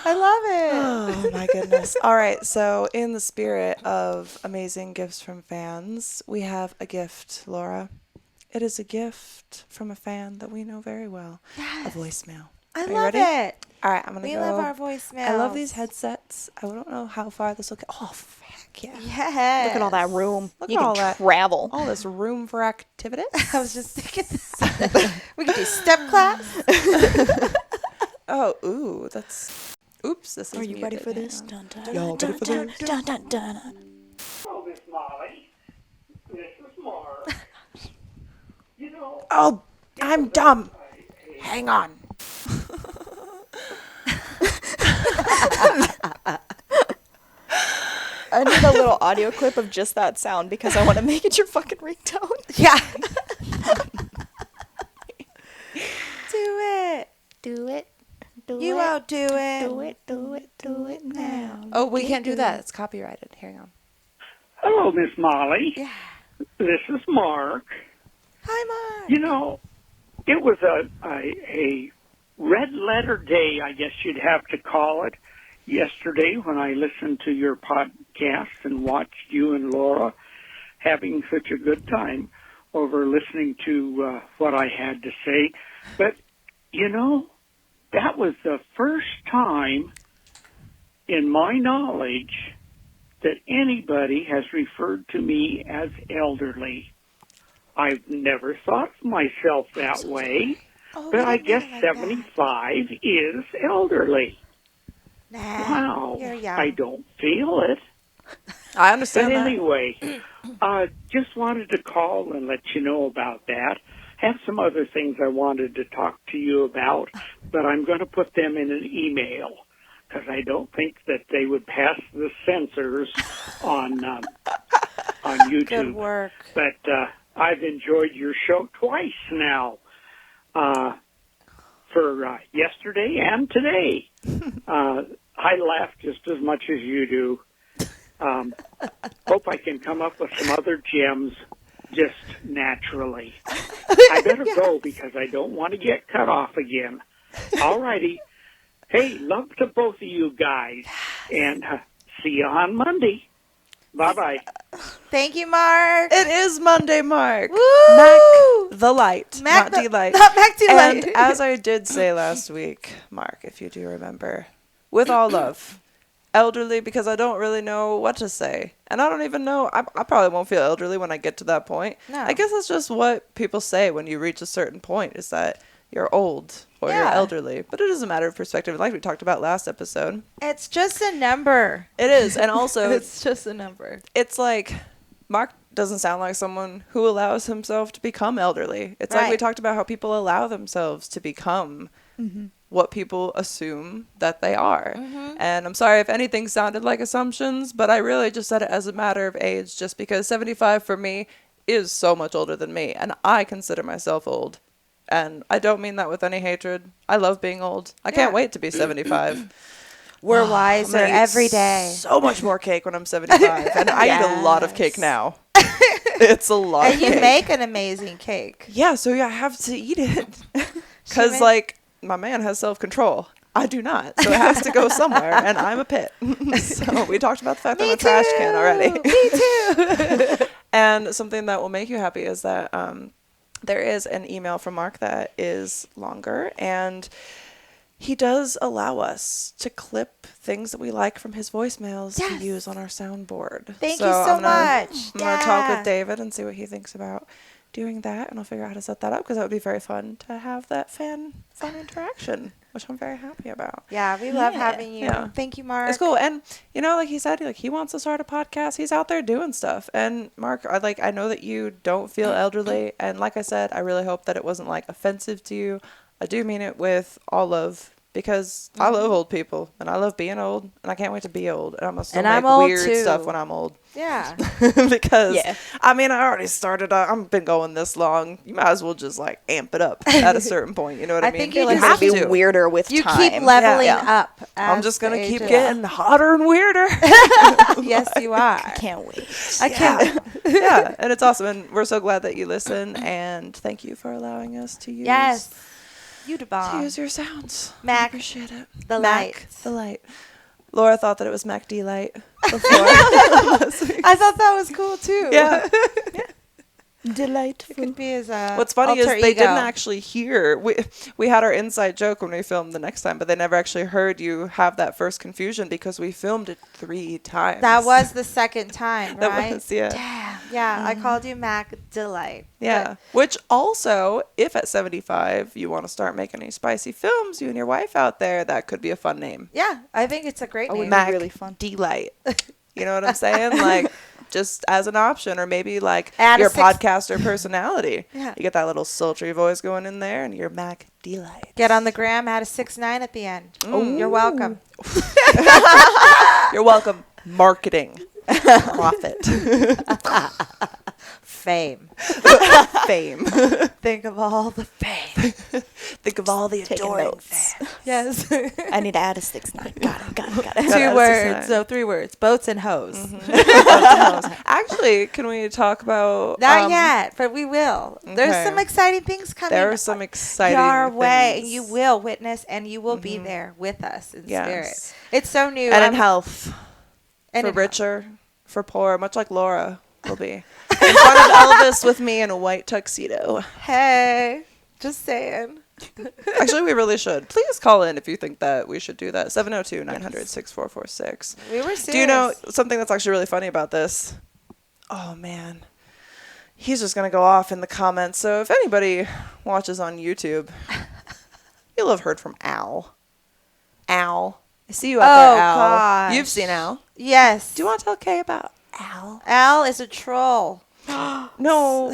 I love it. oh my goodness. All right, so in the spirit of amazing gifts from fans, we have a gift, Laura. It is a gift from a fan that we know very well. Yes. A voicemail. I Are you love ready? it. All right, I'm gonna We go. love our voicemails. I love these headsets. I don't know how far this will get. Oh, heck yeah. Yes. Look at all that room. Look You at can all that. travel. All this room for activities. I was just thinking we could do step class. Oh, ooh, that's. Oops, this is. Are you ready muted. for Hang this? on. Dun, dun, Y'all dun, ready for dun, this? dun, dun, dun. Hello, Miss Molly. This is Mark. You know, Oh, I'm dumb. Hang on. I need a little audio clip of just that sound because I want to make it your fucking ringtone. Yeah. Do it. Do it. Do You it. won't do it. Do it. Do it. Do it now. Oh, we can't do that. It's copyrighted. Hang on. hello, Miss Molly. Yeah. This is Mark. Hi, Mark. You know, it was a red letter day, I guess you'd have to call it, yesterday when I listened to your podcast and watched you and Laura having such a good time. over listening to what I had to say. But, you know, that was the first time in my knowledge that anybody has referred to me as elderly. I've never thought of myself that way, but I guess 75 is elderly. Nah, Wow, you're young. I don't feel it. I But understand that. anyway, just wanted to call and let you know about that. Have some other things I wanted to talk to you about, but I'm going to put them in an email because I don't think that they would pass the censors on YouTube. Good work. But I've enjoyed your show twice now, for yesterday and today. I laugh just as much as you do. Hope I can come up with some other gems just naturally. I better go because I don't want to get cut off again. All righty. Hey, love to both of you guys, and see you on Monday. Bye-bye. Thank you, Mark. It is Monday, Mark. Woo! Mac the Light, Mac not the- Delight. not Mac Delight. And as I did say last week, Mark, if you do remember, with all love, elderly, because I don't really know what to say. And I don't even know, I probably won't feel elderly when I get to that point. No. I guess that's just what people say when you reach a certain point, is that you're old or you're Yeah. elderly. But it is a matter of perspective, like we talked about last episode. It's just a number. It is, and also It's just a number. it's like Mark doesn't sound like someone who allows himself to become elderly. It's like we Right. talked about how people allow themselves to become what people assume that they are. And I'm sorry if anything sounded like assumptions, but I really just said it as a matter of age, just because 75 for me is so much older than me, and I consider myself old. And I don't mean that with any hatred. I love being old. I can't Yeah. wait to be 75. We're I'm wiser gonna eat every day. so much more cake when I'm 75, and I eat a lot of cake Yes. now. It's a lot And of you cake. make an amazing cake. Yeah, so I have to eat it. She Because, ma- like, my man has self-control. I do not. So it has to go somewhere, and I'm a pit. So we talked about the fact that I'm a trash can already. Me too. And something that will make you happy is that there is an email from Mark that is longer, and he does allow us to clip things that we like from his voicemails Yes. to use on our soundboard. Thank you so I'm gonna- much. I'm going to talk Yeah. with David and see what he thinks about doing that, and I'll figure out how to set that up, because that would be very fun to have that fun interaction, which I'm very happy about. Yeah, we love having you. Yeah. Thank you, Mark. It's cool. And, you know, like he said, like he wants to start a podcast. He's out there doing stuff. And Mark, I know that you don't feel elderly. And like I said, I really hope that it wasn't like offensive to you. I do mean it with all love, because I love old people and I love being old, and I can't wait to be old. And I'm going to still And make I'm old weird too. stuff when I'm old. Yeah. Because, Yeah. I mean, I already started, I've been going this long. You might as well just like amp it up at a certain point. You know what I I mean? think feel you like have it'll be to. weirder with You time. keep leveling Yeah. up. I'm as just going the to age keep goes getting hotter and weirder. on. Yes, you are. Can't wait. I can't. Yeah, and it's awesome, and we're so glad that you listen, and thank you for allowing us to use Yes. You the to bomb. use your sounds. I Mac appreciate it. the Mac light. the light. Laura thought that it was Mac D light before. I thought that was cool too. Yeah. It Delightful. could be his What's funny is alter they ego. didn't actually hear. We had our inside joke when we filmed the next time, but they never actually heard you have that first confusion, because we filmed it 3 times. That was the second time, That right? was, yeah. Damn. Yeah, I called you Mac Delight. Yeah. Which also, if at 75 you want to start making any spicy films, you and your wife out there, that could be a fun name. Yeah, I think it's a great Oh, name. Mac really fun. Delight. You know what I'm saying? Like, just as an option, or maybe like Add a your six- podcaster personality. Yeah. You get that little sultry voice going in there, and you're Mac Delight. Get on the gram, add a 6-9 at the end. Ooh. You're welcome. You're welcome. Marketing. Profit. Fame. Fame. Think of all the fame. Think of all the Taking adoring notes. fans. Yes. I need to add a 6-9. Got it. Gotta add 2 a words. 6-9. So 3 words. Boats and hoes. Actually, can we talk about Not yet, but we will. There's okay. some exciting things coming. There are some exciting your way, and things. you will witness, and you will be there with us in Yes. spirit. It's so new. And in I'm- health. and For in richer, for poor, much like Laura will be. in front of Elvis with me in a white tuxedo. Hey, just saying. Actually, we really should. Please call in if you think that we should do that. 702-900-6446. We were serious. Do you know something that's actually really funny about this? Oh, man. He's just going to go off in the comments. So if anybody watches on YouTube, you'll have heard from Al. Al. I see you out there, Al. Gosh. You've seen Al. Yes. Do you want to tell Kay about Al? Al is a troll. No.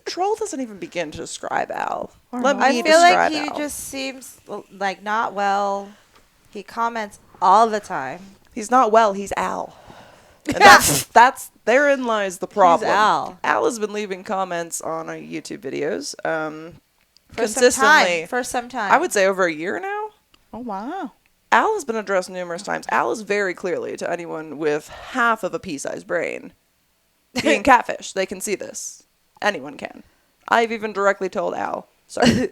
Troll doesn't even begin to describe Al. Let me I feel describe like he Al. just seems like not well. He comments all the time. He's not well. He's Al. And that's therein lies the problem. He's Al. Al has been leaving comments on our YouTube videos For consistently. For some time. I would say over a year now. Oh, wow. Al has been addressed numerous times. Al is very clearly, to anyone with half of a pea-sized brain, being catfish. They can see this. Anyone can. I've even directly told Al. Sorry.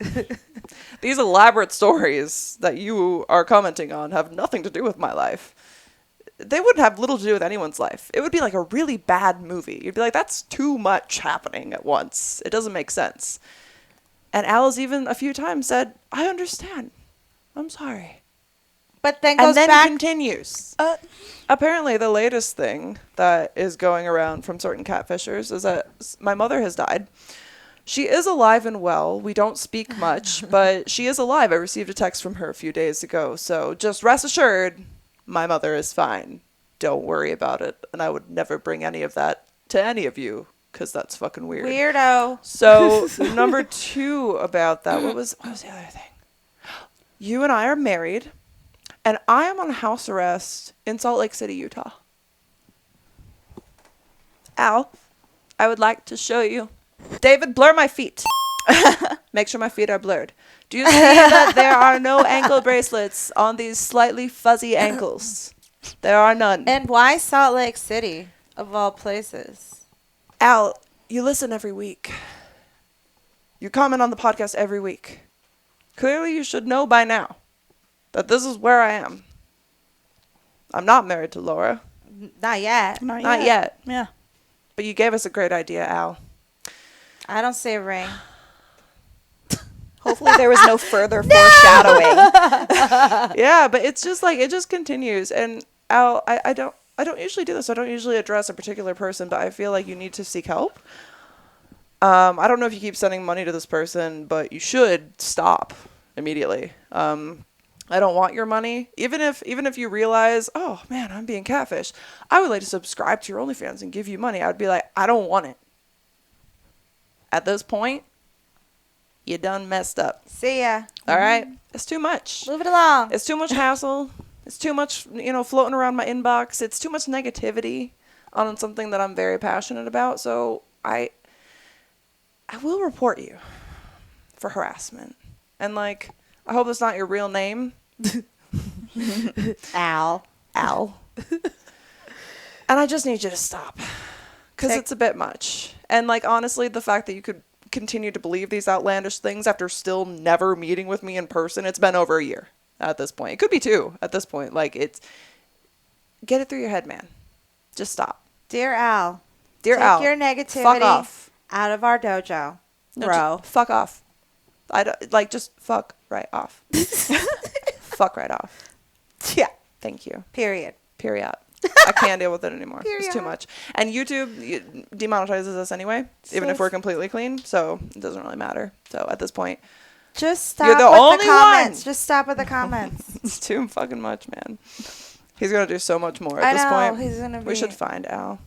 These elaborate stories that you are commenting on have nothing to do with my life. They would have little to do with anyone's life. It would be like a really bad movie. You'd be like, that's too much happening at once. It doesn't make sense. And Al has even a few times said, I understand. I'm sorry. but then goes And then back. continues. Apparently, the latest thing that is going around from certain catfishers is that my mother has died. She is alive and well. We don't speak much, but she is alive. I received a text from her a few days ago. So just rest assured, my mother is fine. Don't worry about it. And I would never bring any of that to any of you because that's fucking weird. Weirdo. So number 2 about that, what was the other thing? You and I are married, and I am on house arrest in Salt Lake City, Utah. Al, I would like to show you. David, blur my feet. Make sure my feet are blurred. Do you see that there are no ankle bracelets on these slightly fuzzy ankles? There are none. And why Salt Lake City, of all places? Al, you listen every week. You comment on the podcast every week. Clearly, you should know by now that this is where I am. I'm not married to Laura. Not yet. Not yet. Yeah. But you gave us a great idea, Al. I don't see a ring. Hopefully there was no further foreshadowing. Yeah, but it's just like, it just continues. And Al, I don't usually do this. I don't usually address a particular person, but I feel like you need to seek help. I don't know if you keep sending money to this person, but you should stop immediately. I don't want your money. Even if you realize, oh man, I'm being catfished, I would like to subscribe to your OnlyFans and give you money. I would be like, I don't want it. At this point, you done messed up. See ya. All right? It's too much. Move it along. It's too much hassle. It's too much, floating around my inbox. It's too much negativity on something that I'm very passionate about. So I will report you for harassment. And I hope it's not your real name. Al. And I just need you to stop. Because it's a bit much. And honestly, the fact that you could continue to believe these outlandish things after still never meeting with me in person, it's been over a year at this point. It could be 2 at this point. Get it through your head, man. Just stop. Dear Al. Dear Al. Take your negativity fuck off. out of our dojo. No, Bro. just fuck off. I don't, just fuck right off. Fuck right off. Yeah. Thank you. Period. Period. I can't deal with it anymore. It's too Period. much. And YouTube demonetizes us anyway, even if we're completely clean. So it doesn't really matter. So at this point, Just stop You're the with only the comments. one. Just stop with the comments. it's too fucking much, man. He's going to do so much more I at this know. point. He's going to be. We should find Al.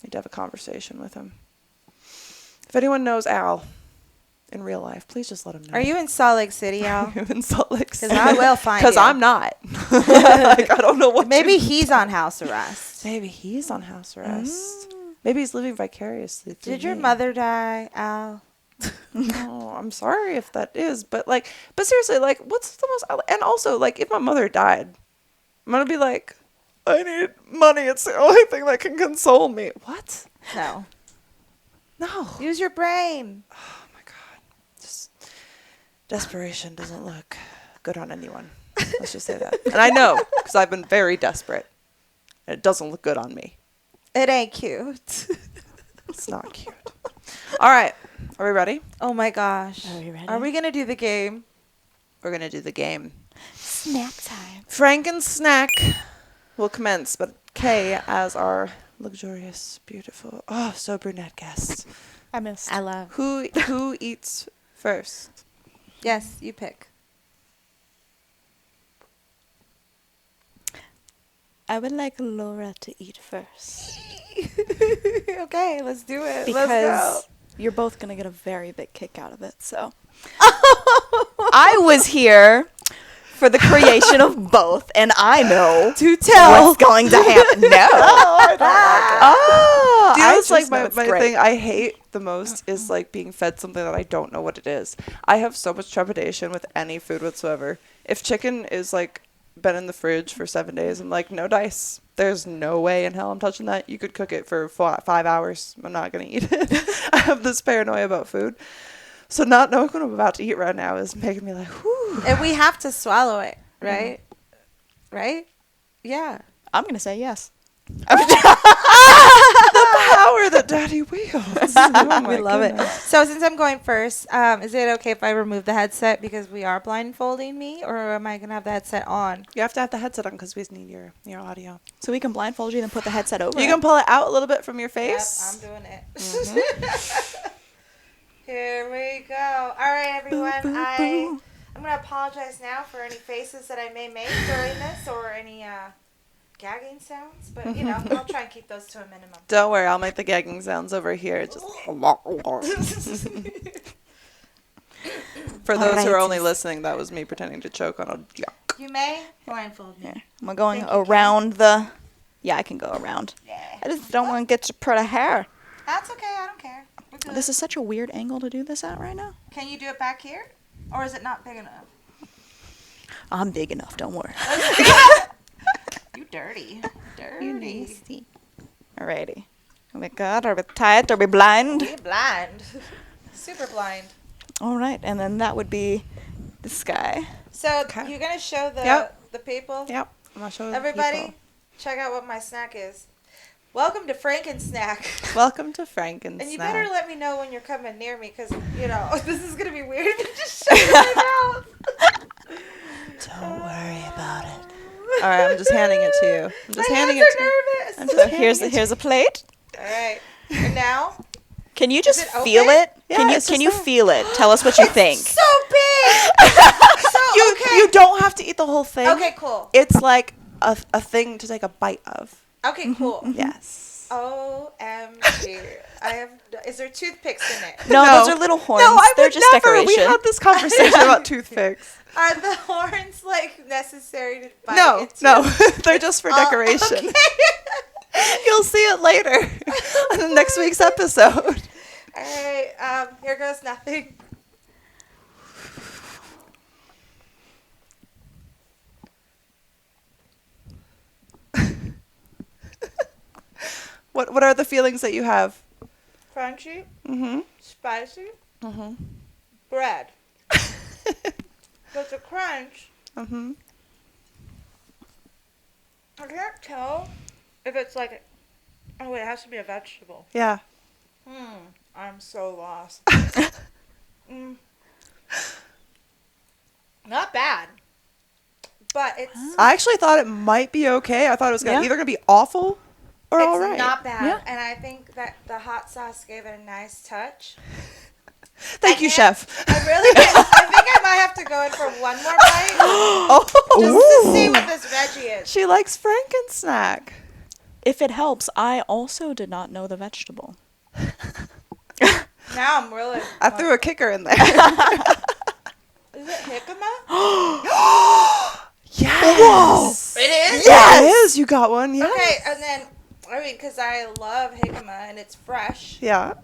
Need to have a conversation with him. If anyone knows Al in real life, please just let him know. Are you in Salt Lake City, Al? I'm in Salt Lake City? Because I will find you. Because I'm not. I don't know what. Maybe he's on house arrest. Maybe he's on house arrest. Maybe he's living vicariously through Did your me. mother die, Al? Oh, I'm sorry if that is, but seriously, what's the most? And also, if my mother died, I'm gonna be like, I need money. It's the only thing that can console me. What? No. No. Use your brain. Oh my god. Just desperation doesn't look good on anyone. Let's just say that. And I know because I've been very desperate. And it doesn't look good on me. It ain't cute. It's not cute. All right. Are we ready? Oh my gosh. Are we ready? Are we gonna do the game? We're going to do the game. Snack time. Franken snack will commence, but Kay as our luxurious, beautiful, so brunette guest. I missed. I love. Who eats first? Yes, you pick. I would like Laura to eat first. Okay, let's do it. Because Let's you're both going to get a very big kick out of it, so. I was here for the creation of both, and I know To tell. what's going to happen. No. Oh, Do you know I what's like just know my it's great. thing I hate the most is like being fed something that I don't know what it is. I have so much trepidation with any food whatsoever. If chicken is like been in the fridge for 7 days, I'm like, no dice. There's no way in hell I'm touching that. You could cook it for 5 hours. I'm not going to eat it. I have this paranoia about food. So not knowing what I'm about to eat right now is making me like, whew. And we have to swallow it, right? Right? Yeah. I'm going to say yes. Power that daddy wields. Oh We my love goodness. it. So since I'm going first, is it okay if I remove the headset because we are blindfolding me, or am I gonna have the headset on? You have to have the headset on because we need your audio. So we can blindfold you and put the headset over You it. can pull it out a little bit from your Yep, face. I'm doing it. Here we go. All right, everyone. I'm gonna apologize now for any faces that I may make during this or any gagging sounds, but I'll try and keep those to a minimum. Don't worry, I'll make the gagging sounds over here. Just for those who are only listening, that was me pretending to choke on a yuck. You may blindfold me. Here. Am going Thank you, around the... Yeah, I can go around. Yeah. I just don't want to get your pretty hair. That's okay. I don't care. We're good. This is such a weird angle to do this at right now. Can you do it back here, or is it not big enough? I'm big enough, don't worry. You dirty. Dirty. Alrighty. Are we good? Are we tight? Are we blind? We blind. Super blind. Alright, and then that would be this guy. So Okay. you're gonna show the Yep. the people. Yep. I'm gonna show the Everybody, people. check out what my snack is. Welcome to Franken Snack. Welcome to Franken And you Snack. better let me know when you're coming near me, because this is gonna be weird. If you just shut my mouth. Don't worry about it. All right, I'm just handing it to you. I'm just My handing hands it are to you. nervous. I'm just So handing here's a plate. All right. And now, Can you just it open? feel it? Yeah, Can you it's just there. feel it? Tell us what you think. so big. So okay. You don't have to eat the whole thing. Okay, cool. It's like a thing to take a bite of. Okay, cool. Yes. OMG. Is there toothpicks in it? No, No. those are little horns. No, I They're would just never. decoration. We had this conversation about toothpicks. Are the horns necessary to bite No, into? no, they're just for decoration. Okay. You'll see it later on the next week's episode. All right. Here goes nothing. What are the feelings that you have? Crunchy, Mm-hmm. spicy, Mm-hmm. bread. But the crunch, Mm-hmm. I can't tell if it's like. Oh wait, it has to be a vegetable. Yeah. I'm so lost. Not bad, but it's I actually thought it might be okay. I thought it was Yeah. either gonna be awful or it's all right. not bad, Yeah. and I think that the hot sauce gave it a nice touch. Thank you, chef. I really, I think I might have to go in for one more bite Oh, just to see what this veggie is. she likes Franken snack. If it helps, I also did not know the vegetable. Now I'm really. I threw a kicker in there. Is it jicama? Yes. It is. Yes. It is. You got one. Yeah. Okay, and then because I love jicama and it's fresh. Yeah.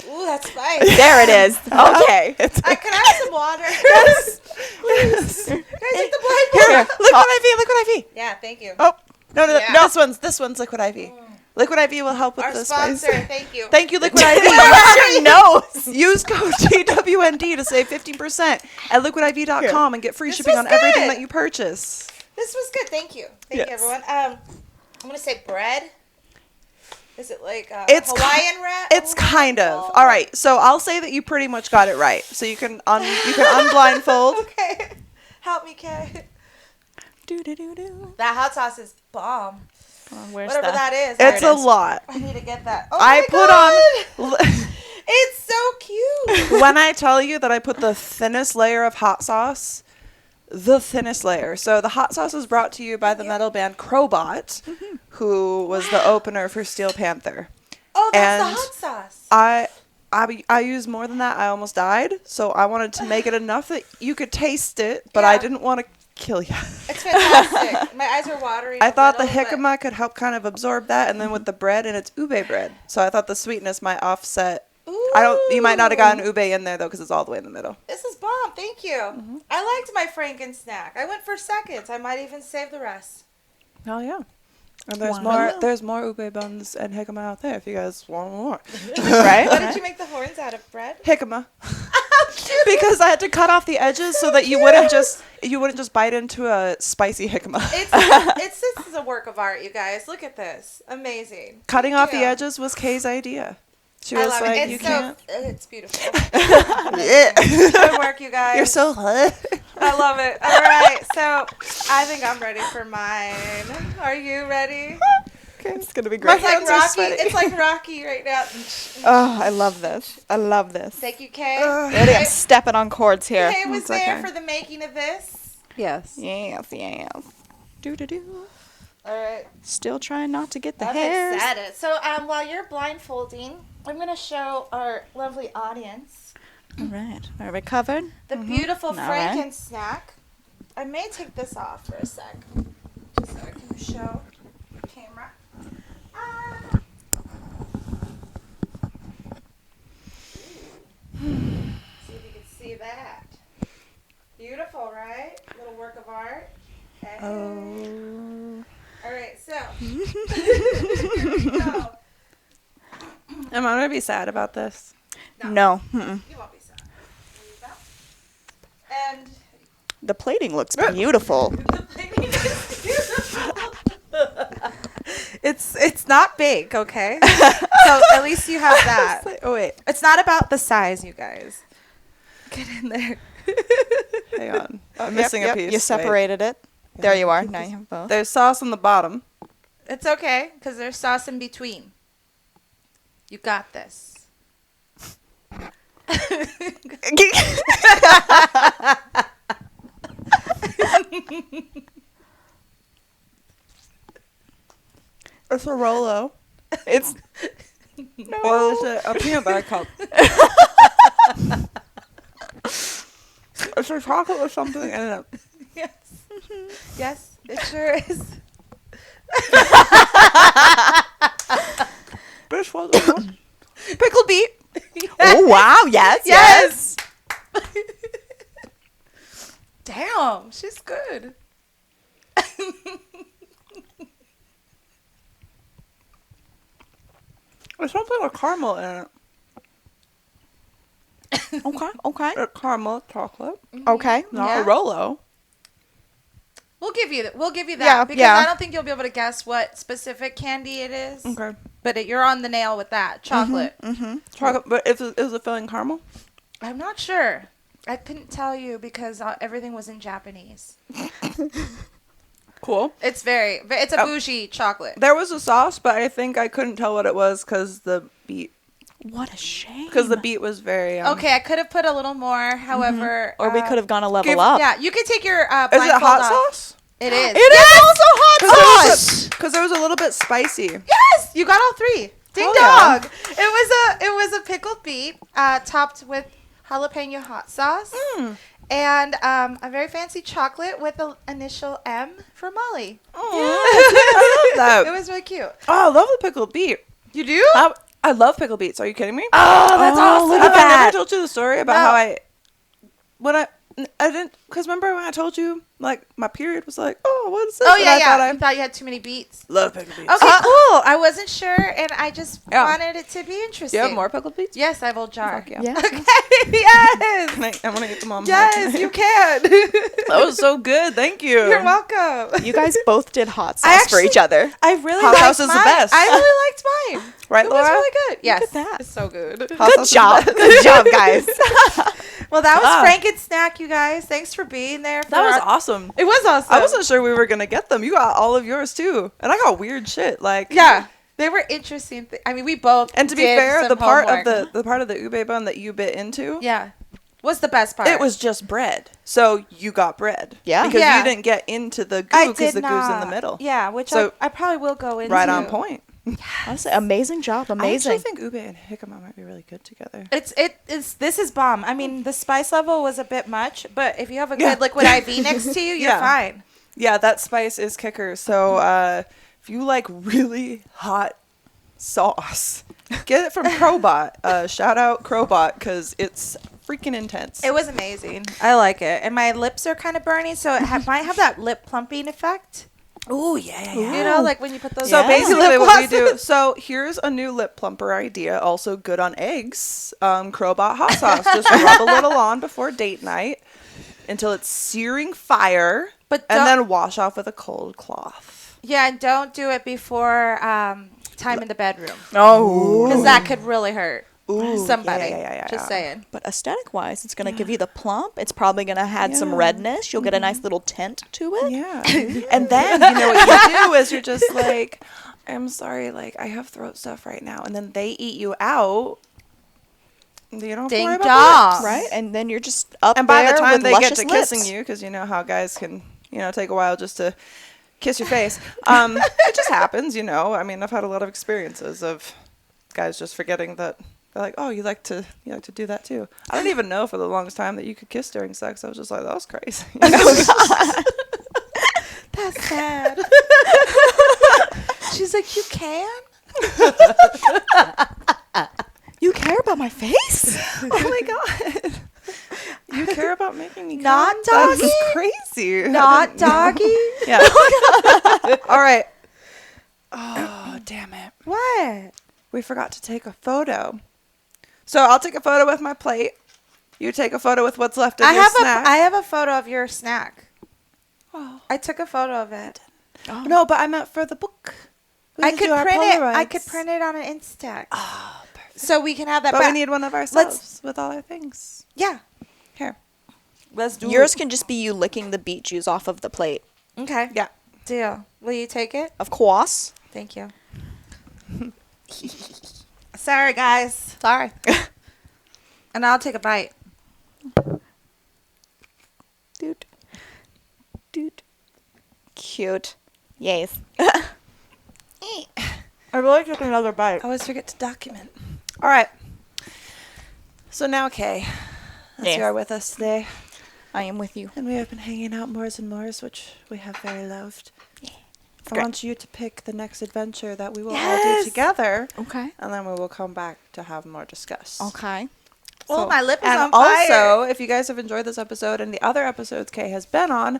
Ooh, that's spicy. There it is. Okay. It's Can I have some water? yes. Yes. Can I take the blindfold? Here, liquid IV. Liquid IV. Yeah, thank you. Oh no, no, Yeah. no. This one's liquid IV. Liquid IV will help with Our the sponsor, spice. thank you. Thank you, Liquid IV. Your nose. Use code TWND to save 15% at liquidiv.com and get free This shipping was on everything good. that you purchase. This was good. Thank you. Thank you, Yes. everyone. I'm going to say bread. Is it like a It's Hawaiian wrap? It's kind of. All right. So I'll say that you pretty much got it right. So you can unblindfold. Okay. Help me, Kay. Do. That hot sauce is bomb. Where's Whatever that is. It's There a it is. lot. I need to get that. Oh I my put God. on It's so cute. when I tell you that I put the thinnest layer of hot sauce, the thinnest layer. So the hot sauce is brought to you by the metal band Crowbot, who was the opener for Steel Panther. Oh, that's And the hot sauce. I used more than that. I almost died. So I wanted to make it enough that you could taste it, but Yeah. I didn't want to kill you. It's fantastic. My eyes are watering. I a thought the little, but- jicama could help kind of absorb that, and then with the bread, and it's ube bread. So I thought the sweetness might offset. You might not have gotten ube in there though, because it's all the way in the middle. This is bomb. Thank you. I liked my Franken snack. I went for seconds. I might even save the rest. Oh yeah. And there's Wow. there's more ube buns and jicama out there if you guys want more. Right? What did you make the horns out of? Bread? Jicama. Because I had to cut off the edges so that you wouldn't just bite into a spicy jicama. This is a work of art, you guys. Look at this. Amazing. Cutting Thank off the you. edges was Kay's idea. She I was love like, it. you It's can't. It's beautiful. Good work, you guys. You're so hot. I love it. All right, so I think I'm ready for mine. Are you ready? Okay, it's gonna be great. It's like Rocky. It's like Rocky right now. Oh, I love this. I love this. Thank you, Kay. Ready? I'm stepping on cords here. Kay was It's there okay. for the making of this. Yes. Yes. Do. All right. Still trying not to get the I'm hairs. excited. So while you're blindfolding, I'm going to show our lovely audience All right. Are we covered? the beautiful All Franken right. snack. I may take this off for a sec, just so I can show the camera. See if you can see that. Beautiful, right? Little work of art. Okay. Oh. All right, so here we go. Am I gonna be sad about this? No. Mm-mm. You won't be sad. There you go. And The plating looks beautiful. the plating is beautiful. It's not big, okay? So at least you have that. Oh wait, It's not about the size, you guys. Get in there. hang on. I'm missing a piece. You Wait. separated it. There you are. Now you have both. There's sauce on the bottom. It's okay, because there's sauce in between. You got this. It's a Rolo. It's Or is it a peanut butter cup? It's a chocolate with something in it. Yes. Yes, it sure is. This was pickled beet. oh wow! Yes, Yes. Damn, she's good. There's something with caramel in it. Okay. Caramel chocolate, Okay. not Yeah. a Rolo. We'll give you that. We'll give you that Yeah, because yeah. I don't think you'll be able to guess what specific candy it is. Okay. But you're on the nail with that chocolate. Chocolate, but is it filling caramel? I'm not sure. I couldn't tell you because everything was in Japanese. Cool. It's it's a bougie chocolate. There was a sauce, but I think I couldn't tell what it was because the beet was very. Okay, I could have put a little more. However, Or we could have gone a level give- up. Yeah, you can take your Is it blindfold hot off. sauce? It is. It is also hot sauce. Because there was a little bit spicy. Yes, you got all three. Ding Hell yeah. dong! It was a pickled beet topped with jalapeno hot sauce and a very fancy chocolate with the initial M for Molly. I love It that. was really cute. Oh, I love the pickled beet. You do? I love pickled beets. Are you kidding me? Oh, that's awesome. look Have at I never that. told you the story about No. how I didn't, because remember when I told you, like, my period was like, oh, what is this? Oh, And yeah, I yeah. thought You thought you had too many beats. love pickled beets. Okay, cool. I wasn't sure, and I just Yeah. wanted it to be Do interesting. you have more pickled beets? Yes, I have a whole jar. Fuck yeah. Yeah. Okay, yes. I want to eat them all. Yes, you can. That was so good. Thank you. You're welcome. You guys both did hot sauce I for actually- each other. I really Hot liked sauce is the mine. best. I really liked mine. Right, It Laura? was really good. Yes, at that. it's so good. Hot sauce Good is the job. best. Good job, guys. Well, that was Ah. Franken snack, you guys. Thanks for being there. That was awesome. It was awesome. I wasn't sure we were gonna get them. You got all of yours too, and I got weird shit. Like Yeah, they were interesting. I mean, we both. And to be did fair, some the part homework. of the part of the ube bun that you bit into, Yeah, was the best part. it was just bread. So you got bread. Yeah. Because Yeah. you didn't get into the I goo because did the goo's in the not. middle. Yeah, which So- I probably will go into. Right on point. Honestly, amazing job. I Amazing. actually think ube and jicama might be really good together. This is bomb. I mean, the spice level was a bit much, but if you have a Yeah. good liquid IV next to you, you're Yeah. fine. Yeah, that spice is kicker. So if you like really hot sauce, get it from Crowbot. Shout out Crowbot because it's freaking intense. It was amazing. I like it, and my lips are kind of burning, so it might have that lip plumping effect. Oh yeah. You know, like when you put those. So Yeah. basically lip what we glosses. do, so here's a new lip plumper idea, also good on eggs. Crowbot hot sauce. Just rub a little on before date night until it's searing fire, But and don't- then wash off with a cold cloth. Yeah, and don't do it before time in the bedroom, Oh. because that could really hurt Ooh, somebody. yeah. Just saying. But aesthetic wise, it's going to give you the plump. It's probably going to add some Yeah. redness. You'll get a nice little tint to it. Yeah. And then, you know what you do is you're just like, I'm sorry, like, I have throat stuff right now. And then they eat you out. You don't have to Ding worry about dong. that. Right? And then you're just up And by there the time with they get luscious to lips. kissing you, because you know how guys can, take a while just to kiss your face. It just happens, I mean, I've had a lot of experiences of guys just forgetting that. They're like, oh, you like to do that too. I didn't even know for the longest time that you could kiss during sex. I was just like, that was crazy. That's sad. She's like, you can? You care about my face? Oh my god. You care about making me Not come? That's doggy? crazy. I Not didn't know. doggy? Yeah. All right. Oh, damn it. What? We forgot to take a photo. So I'll take a photo with my plate. You take a photo with what's left of I your snack. have a photo of your snack. Oh. I took a photo of it. No, but I meant for the book. We I should could do our print it. I Polaroids. could print it on an Instax. Oh, perfect. So we can have that But back. we need one of ourselves with all our things. Yeah. Here. Let's do Yours can just be you licking the beet juice off of the plate. Okay. Yeah. Deal. Will you take it? Of course. Thank you. Sorry, guys. Sorry. And I'll take a bite. Dude. Cute. Yes. I really took another bite. I always forget to document. All right. So now, Kay, as Yes. you are with us today, I am with you. and we have been hanging out more and more, which we have very loved. I Great. want you to pick the next adventure that we will all Yes. do together, Okay. and then we will come back to have more discuss. Okay. Oh, my lip is and on fire. also, if you guys have enjoyed this episode and the other episodes Kay has been on,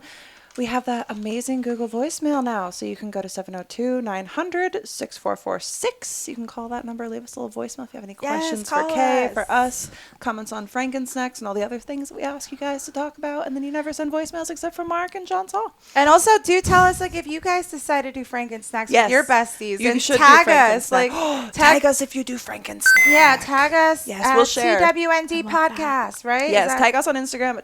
we have that amazing Google voicemail now. So you can go to 702-900-6446. You can call that number, leave us a little voicemail if you have any questions for call Kay, us. for us, comments on Franken snacks and all the other things that we ask you guys to talk about. And then you never send voicemails except for Mark and John Saul. And also, do tell us if you guys decide to do Franken snacks Yes. with your besties, You and should do tag Franken us. snack. Tag us if you do Franken snacks. Yeah, tag us. Yes, at we'll share. TWND podcast, right? Yes, Is that- tag us on Instagram at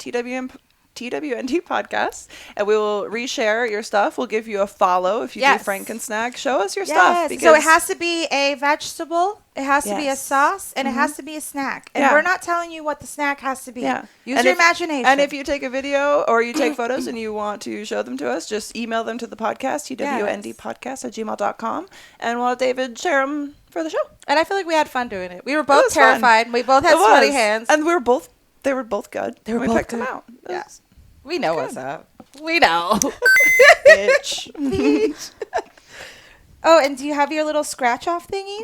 TWND podcast, and we will reshare your stuff. We'll give you a follow if you Yes. do Franken snack. Show us your Yes. stuff. So it has to be a vegetable, it has to be a Yes. sauce, and it has to be a snack. And Yeah. we're not telling you what the snack has to be. Yeah. Use And your if- imagination. And if you take a video or you take photos and you want to show them to us, just email them to the podcast, twndpodcast@gmail.com, and we'll have David share them for the show. And I feel like we had fun doing it. We were both was fun. terrified. We both had It sweaty was. hands. And they were both good. They were we both picked them good. out. It Yeah. was We know what's up. We know. bitch. Oh, and do you have your little scratch off thingy?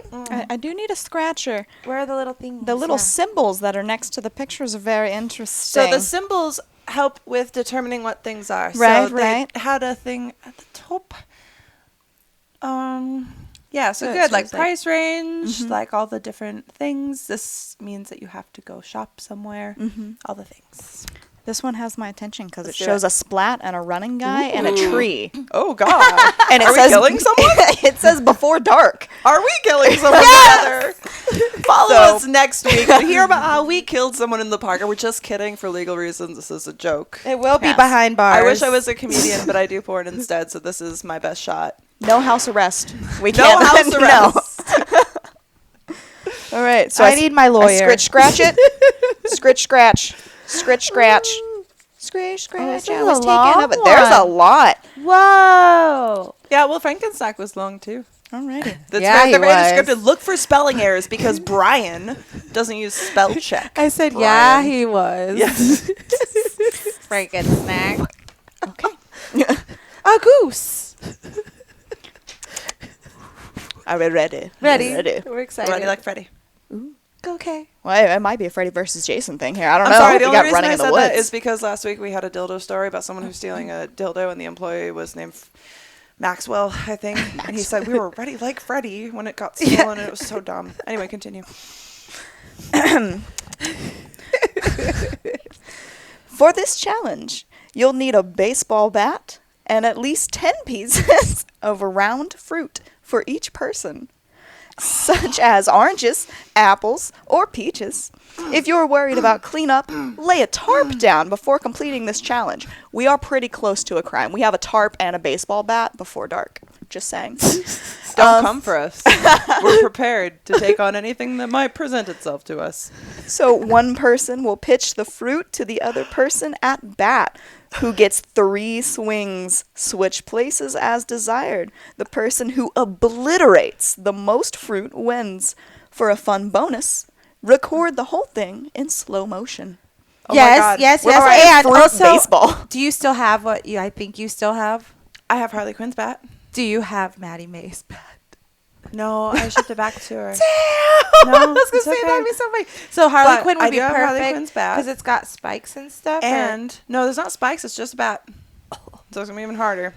I do need a scratcher. Where are the little things? The little Yeah. symbols that are next to the pictures are very interesting. So the symbols help with determining what things are. Right, so right. they had a thing at the top. Yeah, so Good, good. so Like it's like- price range, like all the different things. This means that you have to go shop somewhere. All the things. This one has my attention because it Let's do shows it. a splat and a running guy and a tree. Oh God! And it Are we says killing someone? it says before dark. Are we killing someone together? Follow us next week to hear about how we killed someone in the park. We're just kidding for legal reasons. This is a joke. It will be Yes. behind bars. I wish I was a comedian, but I do porn instead, so this is my best shot. No house arrest. We No can't. house arrest. All right. So I need my I lawyer. scritch scratch it. Scritch scratch. Scritch scratch. Scratch scratch. this I is was a taking long up. There's a one. lot. Whoa. Yeah, well, Frankenstein was long too. Alrighty. That's Yeah, they're he very was. descriptive. Look for spelling errors because Brian doesn't use spell check. I said, Brian. yeah, he was. Yes. Franken snack. Okay. A goose. Are we ready? Ready. Ready. We're excited. Ready like Freddy. Okay. Well, it might be a Freddy versus Jason thing here. I don't I'm know. sorry, We the only got reason running I in the said woods. that is because last week we had a dildo story about someone who's stealing a dildo and the employee was named Maxwell, I think. And he said we were ready like Freddy when it got stolen and it was so dumb. Anyway, continue. For this challenge, you'll need a baseball bat and at least 10 pieces of round fruit for each person, such as oranges, apples, or peaches. If you're worried about cleanup, lay a tarp down before completing this challenge. We are pretty close to a crime. We have a tarp and a baseball bat before dark. Just saying. Don't come for us. We're prepared to take on anything that might present itself to us. So one person will pitch the fruit to the other person at bat, who gets 3 swings. Switch places as desired. The person who obliterates the most fruit wins. For a fun bonus, record the whole thing in slow motion. Oh my yes, God. yes, We're yes. already And fruit also, baseball. do you still have what I think you still have? I have Harley Quinn's bat. Do you have Maddie Mae's bat? No, I shipped it back to her. Damn! No, I was gonna it's say okay. that'd be so funny. So Harley But Quinn I would be do have Harley perfect Quinn's bat. because it's got spikes and stuff. And no, there's not spikes. It's just a bat. So it's gonna be even harder.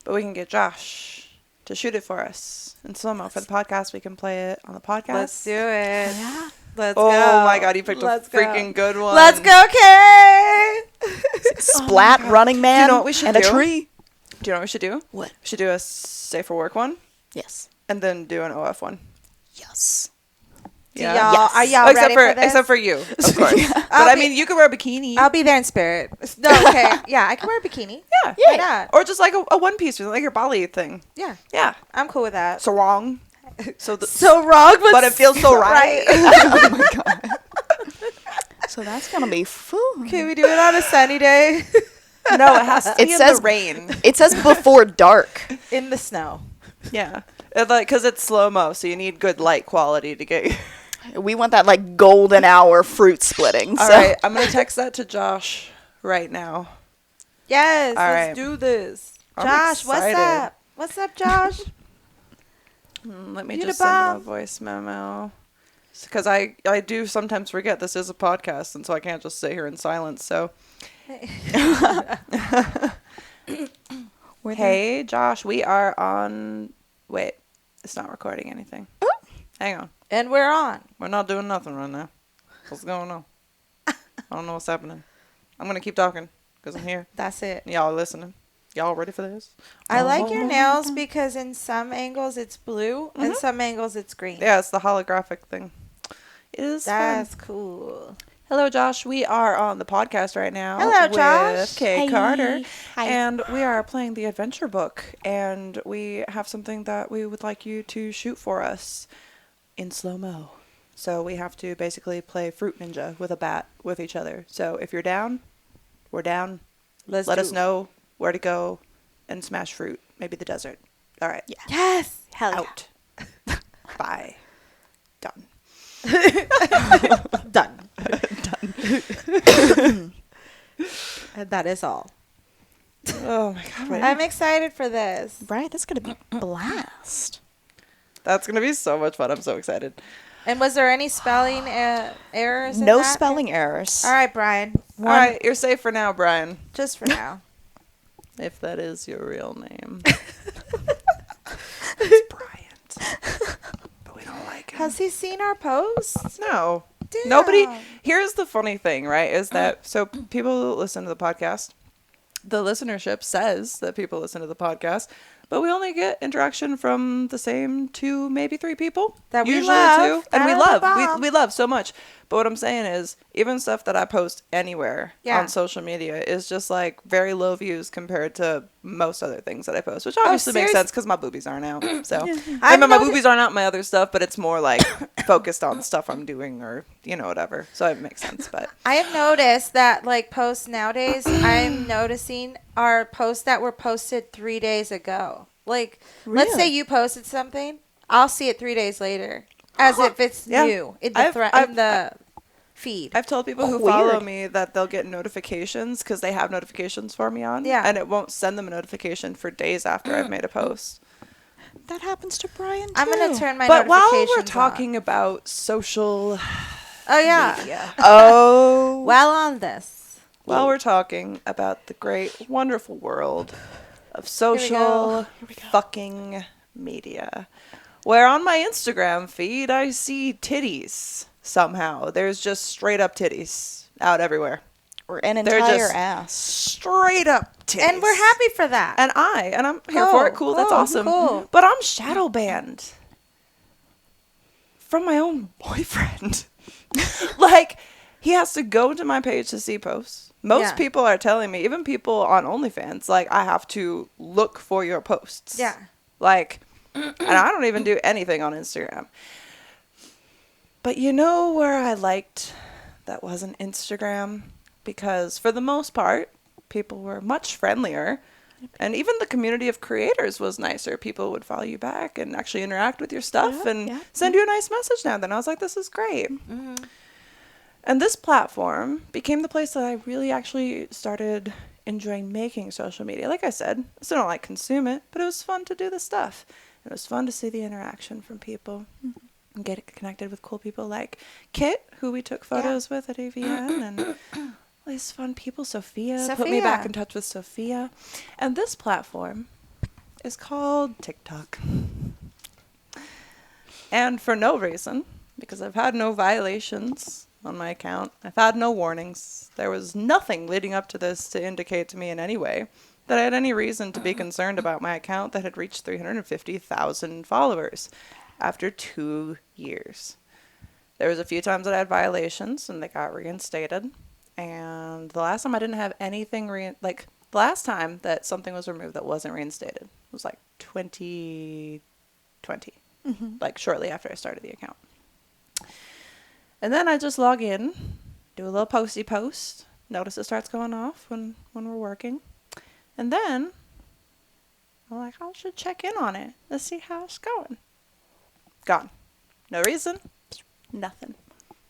But we can get Josh to shoot it for us in slow mo for the podcast. We can play it on the podcast. let's do it. Yeah. Let's Oh go. my God, you picked Let's a go. freaking good one. Let's go, Kay. Splat, running man, Do you know what we should and a do? tree. Do you know what we should do? What? We should do a safe for work one Yes. and then do an OF one. Yes. Y'all, are y'all except ready for for this? except for you, of course. But I'll I be- mean, you can wear a bikini. I'll be there in spirit. No, okay. Yeah, I can wear a bikini. yeah, Why not? or just like a one piece, like your Bali thing. Yeah, Yeah, I'm cool with that. so wrong. So So wrong, but it feels so right. Oh my god. So that's gonna be fun. Can we do it on a sunny day No, it has to It be in says- the rain. It says before dark. in the snow? Yeah, because it's slow mo, so you need good light quality to get. We want that like golden hour fruit splitting. All So right, I'm gonna text that to Josh right now. Yes, All let's right. do this. I'm Josh, what's excited. up? What's up, Josh? Let me You just the send him a bomb. voice memo. Because I do sometimes forget this is a podcast, and so I can't just sit here in silence. So, hey, Josh, we are on. Wait, it's not recording anything. Hang on. And we're on. We're not doing nothing right now. What's going on? I don't know what's happening. I'm going to keep talking because I'm here. That's it. Y'all are listening. Y'all ready for this? I like your nails because in some angles it's blue and some angles it's green. Yeah, it's the holographic thing. It is fun. That's cool. Hello, Josh. We are on the podcast right now. Hello, with Josh. Kay Hi. Carter. Hi. And we are playing the adventure book. And we have something that we would like you to shoot for us in slow-mo. So we have to basically play Fruit Ninja with a bat with each other. So if you're down, we're down. Let Let us know where to go and smash fruit. Maybe the desert. All right. Yeah. Yes. Hell yeah. Out. Bye. Done. Done. And that is all. Oh, my God. Wait. I'm excited for this. right, that's gonna be a blast. That's going to be so much fun. I'm so excited. And was there any spelling errors? No in that? spelling errors. All right, Brian. All right, you're safe for now, Brian. Just for now. If that is your real name. It's Bryant. But we don't like him. Has he seen our posts? No. Damn. Nobody. Here's the funny thing, right? Is that so people listen to the podcast. The listenership says that people listen to the podcast, but we only get interaction from the same 2, maybe 3 people. That we usually love. 2, and we Out of the love. bomb. We love so much. But what I'm saying is, even stuff that I post anywhere Yeah. on social media is just like very low views compared to most other things that I post, which obviously makes sense because my boobies aren't out. So I mean, my boobies aren't out in my other stuff, but it's more like focused on stuff I'm doing or whatever. So it makes sense. But I have noticed that like posts nowadays, I'm noticing are posts that were posted 3 days ago. Like, let's say you posted something, I'll see it 3 days later, as if it's new in the feed. I've told people who follow me that they'll get notifications because they have notifications for me on. Yeah. And it won't send them a notification for days after I've made a post. That happens to Brian, too. I'm going to turn my But while notifications we're talking about social Oh, yeah. media, Oh. Well, on this. while we're talking about the great, wonderful world of we social fucking media, where on my Instagram feed I see titties somehow. There's just straight up titties out everywhere. Or an They're entire just ass. straight up titties. And we're happy for that. And I'm here for it. Cool, that's awesome. Cool. But I'm shadow banned from my own boyfriend. Like, he has to go to my page to see posts. Most people are telling me, even people on OnlyFans, like, I have to look for your posts. Yeah. Like, and I don't even do anything on Instagram. But you know where I liked that wasn't Instagram? Because for the most part, people were much friendlier. And even the community of creators was nicer. People would follow you back and actually interact with your stuff and send you a nice message now and then. I was like, this is great. Mm-hmm. And this platform became the place that I really actually started enjoying making social media. Like I said, I still don't like consume it, but it was fun to do the stuff. It was fun to see the interaction from people and get connected with cool people like Kit, who we took photos with at AVN, and all these fun people. Sophia put me back in touch with Sophia. And this platform is called TikTok. And for no reason, because I've had no violations on my account. I've had no warnings. There was nothing leading up to this to indicate to me in any way that I had any reason to be concerned about my account that had reached 350,000 followers after 2 years. There was a few times that I had violations and they got reinstated. And the last time I didn't have anything, the last time that something was removed that wasn't reinstated was like 2020, like shortly after I started the account. And then I just log in, do a little posty post, notice it starts going off when we're working. And then I'm like, I should check in on it. Let's see how it's going. Gone. No reason. Nothing.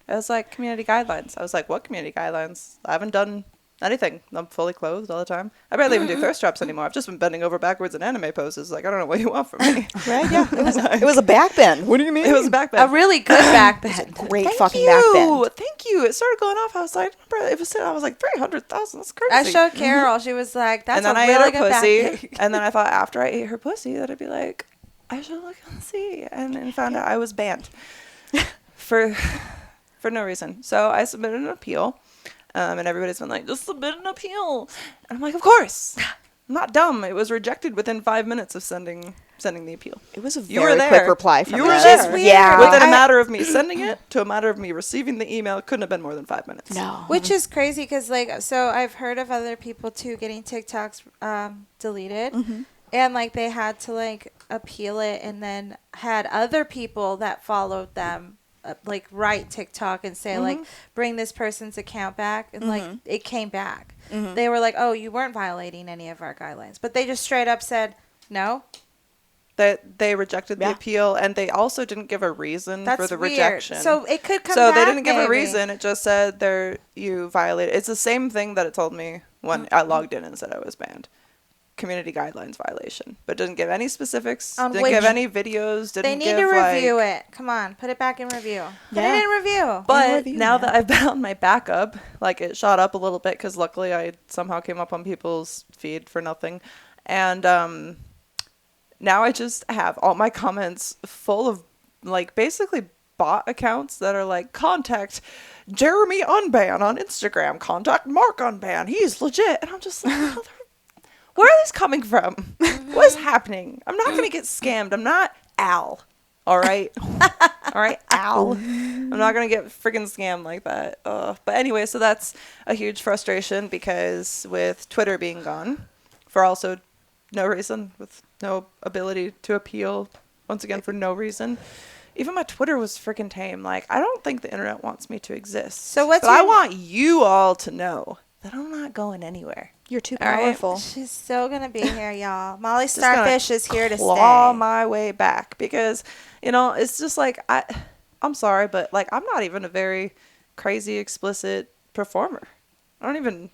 It was like community guidelines. I was like, what community guidelines? I haven't done anything. I'm fully clothed all the time. I barely even do thirst traps anymore. I've just been bending over backwards in anime poses. Like, I don't know what you want from me. Right? Yeah. It was a back bend. What do you mean? It was a back bend. A really good back bend. Great fucking back bend. Thank you. It started going off. I was like, I was like 300,000. That's crazy. I showed Carol. She was like, that's and then a I really ate good her back pussy. bend. And then I thought after I ate her pussy that I'd be like, I should look and see. And found out I was banned for no reason. So I submitted an appeal. And everybody's been like, just submit an appeal. And I'm like, of course. I'm not dumb. It was rejected within 5 minutes of sending the appeal. It was a You were very there. quick reply from You were her. there. Yeah. Within a matter of me sending it to a matter of me receiving the email, couldn't have been more than 5 minutes. No. Which is crazy because, like, so I've heard of other people, too, getting TikToks deleted. Mm-hmm. And, like, they had to, like, appeal it and then had other people that followed them, like, write TikTok and say, like, bring this person's account back. And, like, it came back. They were like, oh, you weren't violating any of our guidelines. But they just straight up said, no. That they rejected the appeal, and they also didn't give a reason for the weird. rejection. So it could come So back, they didn't give a maybe. reason. It just said you violated. It's the same thing that it told me when I logged in and said I was banned. community guidelines violation, but didn't give any specifics, On didn't which- give any videos, didn't They need give, to review like, it. Come on, put it back in review. Put Yeah. it in review. But review now now. that I've been on my backup, like it shot up a little bit because luckily I somehow came up on people's feed for nothing. And now I just have all my comments full of like basically bot accounts that are like, contact Jeremy Unban on Instagram, contact Mark Unban, he's legit. And I'm just like, where are these coming from? What is happening? I'm not going to get scammed. I'm not Al. All right. All right, Al. I'm not going to get freaking scammed like that. But anyway, so that's a huge frustration because with Twitter being gone for also no reason, with no ability to appeal, once again, for no reason. Even my Twitter was freaking tame. Like, I don't think the internet wants me to exist. So what's but I your- want you all to know that I'm not going anywhere. You're too All right. powerful. She's still gonna be here, y'all. Molly Just gonna Starfish is here to claw stay. my way back because, you know, it's just like I'm sorry, but like I'm not even a very crazy explicit performer. I don't even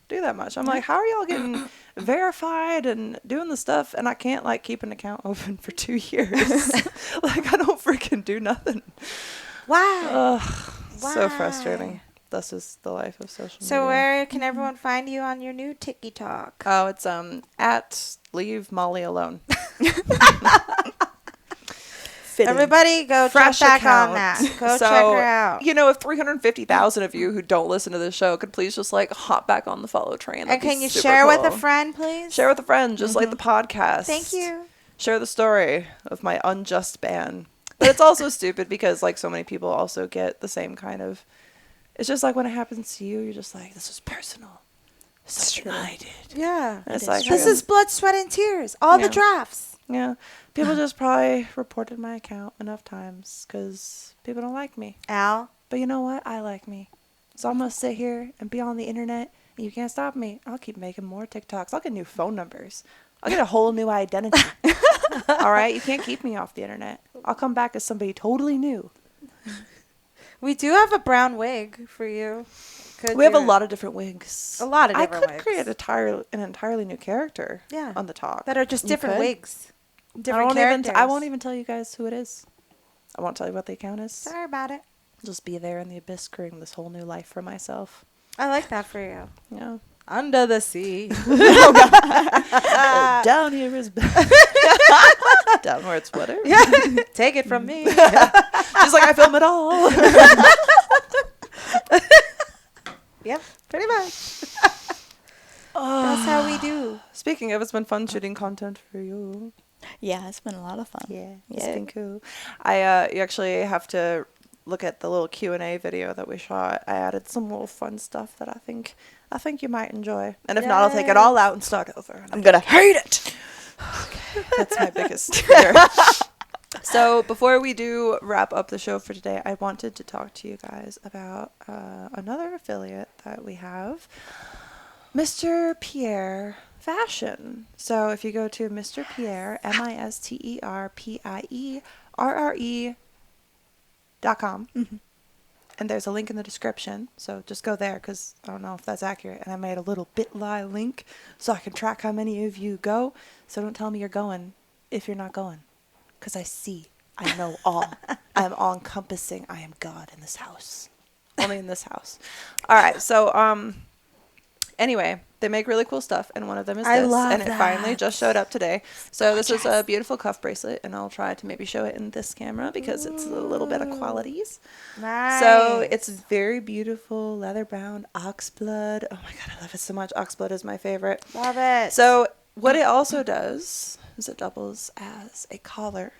do that much. I'm like, how are y'all getting verified and doing the stuff and I can't like keep an account open for 2 years? Like I don't freaking do nothing. Why? So frustrating. That's just the life of social media. So where can everyone find you on your new TikTok? Oh, it's at Leave Molly Alone. Fitting. Everybody go Fresh jump back account. on that. Go So, check her out. You know, if 350,000 of you who don't listen to this show could please just like hop back on the follow train. And that'd be can you super share with a cool. friend, please? Share with a friend, just like the podcast. Thank you. Share the story of my unjust ban. But it's also stupid because like so many people also get the same kind of. It's just like when it happens to you, you're just like, this is personal. Something I did. Yeah. And it's is like, This is blood, sweat, and tears. All Yeah. the drafts. yeah. People just probably reported my account enough times because people don't like me. Al. But you know what? I like me. So I'm going to sit here and be on the internet, and you can't stop me. I'll keep making more TikToks. I'll get new phone numbers. I'll get a whole new identity. All right? You can't keep me off the internet. I'll come back as somebody totally new. We do have a brown wig for you. We have a lot of different wigs. A lot of I different could wigs. create an entirely new character Yeah. on the talk. that are just different could. wigs. Different characters. I won't even tell you guys who it is. I won't tell you what the account is. Sorry about it. Just be there in the abyss creating this whole new life for myself. I like that for you. Yeah. Under the sea. Down here is down where it's wetter. Take it from me. Just like I film it all. Yep, pretty much. That's how we do. Speaking of, it's been fun shooting content for you. Yeah, it's been a lot of fun. It's been cool. You actually have to look at the little Q&A video that we shot. I added some little fun stuff that I think you might enjoy. And if not, I'll take it all out and start over. I'm gonna hate it. That's my biggest fear. So before we do wrap up the show for today, I wanted to talk to you guys about another affiliate that we have, Mr. Pierre Fashion. So if you go to Mr. Pierre, MisterPierre.com, and there's a link in the description, so just go there because I don't know if that's accurate. And I made a little bit.ly link so I can track how many of you go. So don't tell me you're going if you're not going. Because I see. I know all. I am all encompassing. I am God in this house. Only in this house. All right. So, anyway, they make really cool stuff. And one of them is I this. love And it finally that. just showed up today. So this is a beautiful cuff bracelet. And I'll try to maybe show it in this camera because it's a little bit of qualities. Nice. So it's very beautiful, leather bound, oxblood. Oh my God, I love it so much. Oxblood is my favorite. Love it. So what it also does is it doubles as a collar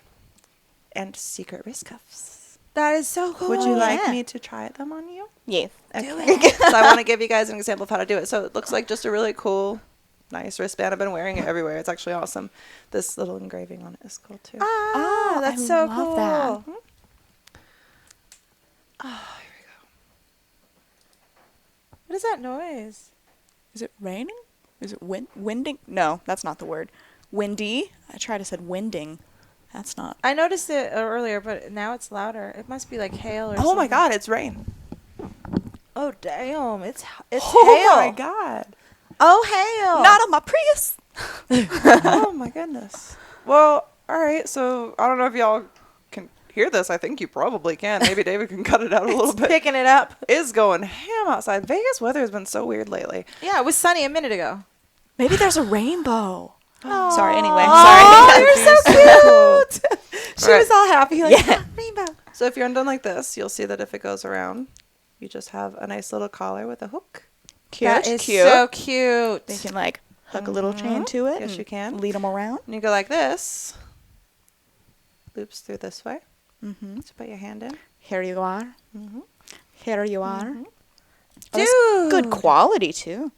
and secret wrist cuffs. that is so cool. Would you like yeah. me to try them on you? Yeah. Okay. So I want to give you guys an example of how to do it. So it looks like just a really cool, nice wristband. I've been wearing it everywhere. It's actually awesome. This little engraving on it is cool too. Ah, that's I so love cool. that. Oh, here we go. What is that noise? Is it raining? Is it winding? No, that's not the word. Windy? I tried to said winding. That's not. I noticed it earlier, but now it's louder. It must be like hail or something. Oh my God, it's rain. Oh damn! It's Oh hail. my God. Oh hail! Not on my Prius. Oh my goodness. Well, all right. So I don't know if y'all can hear this. I think you probably can. Maybe David can cut it out a little bit. Picking it up. It's going ham outside. Vegas weather has been so weird lately. Yeah, it was sunny a minute ago. Maybe there's a rainbow. Sorry, anyway. Oh, Sorry. you're so cute. She Right. was all happy. Like, Yeah. rainbow. So if you're undone like this, you'll see that if it goes around, you just have a nice little collar with a hook. Cute. That is cute. so cute. They can like hook a little chain to it. Yes, and you can. Lead them around. And you go like this. Loops through this way. Mm-hmm. So put your hand in. Here you are. Mm-hmm. Here you are. Dude. Oh, that's good quality too.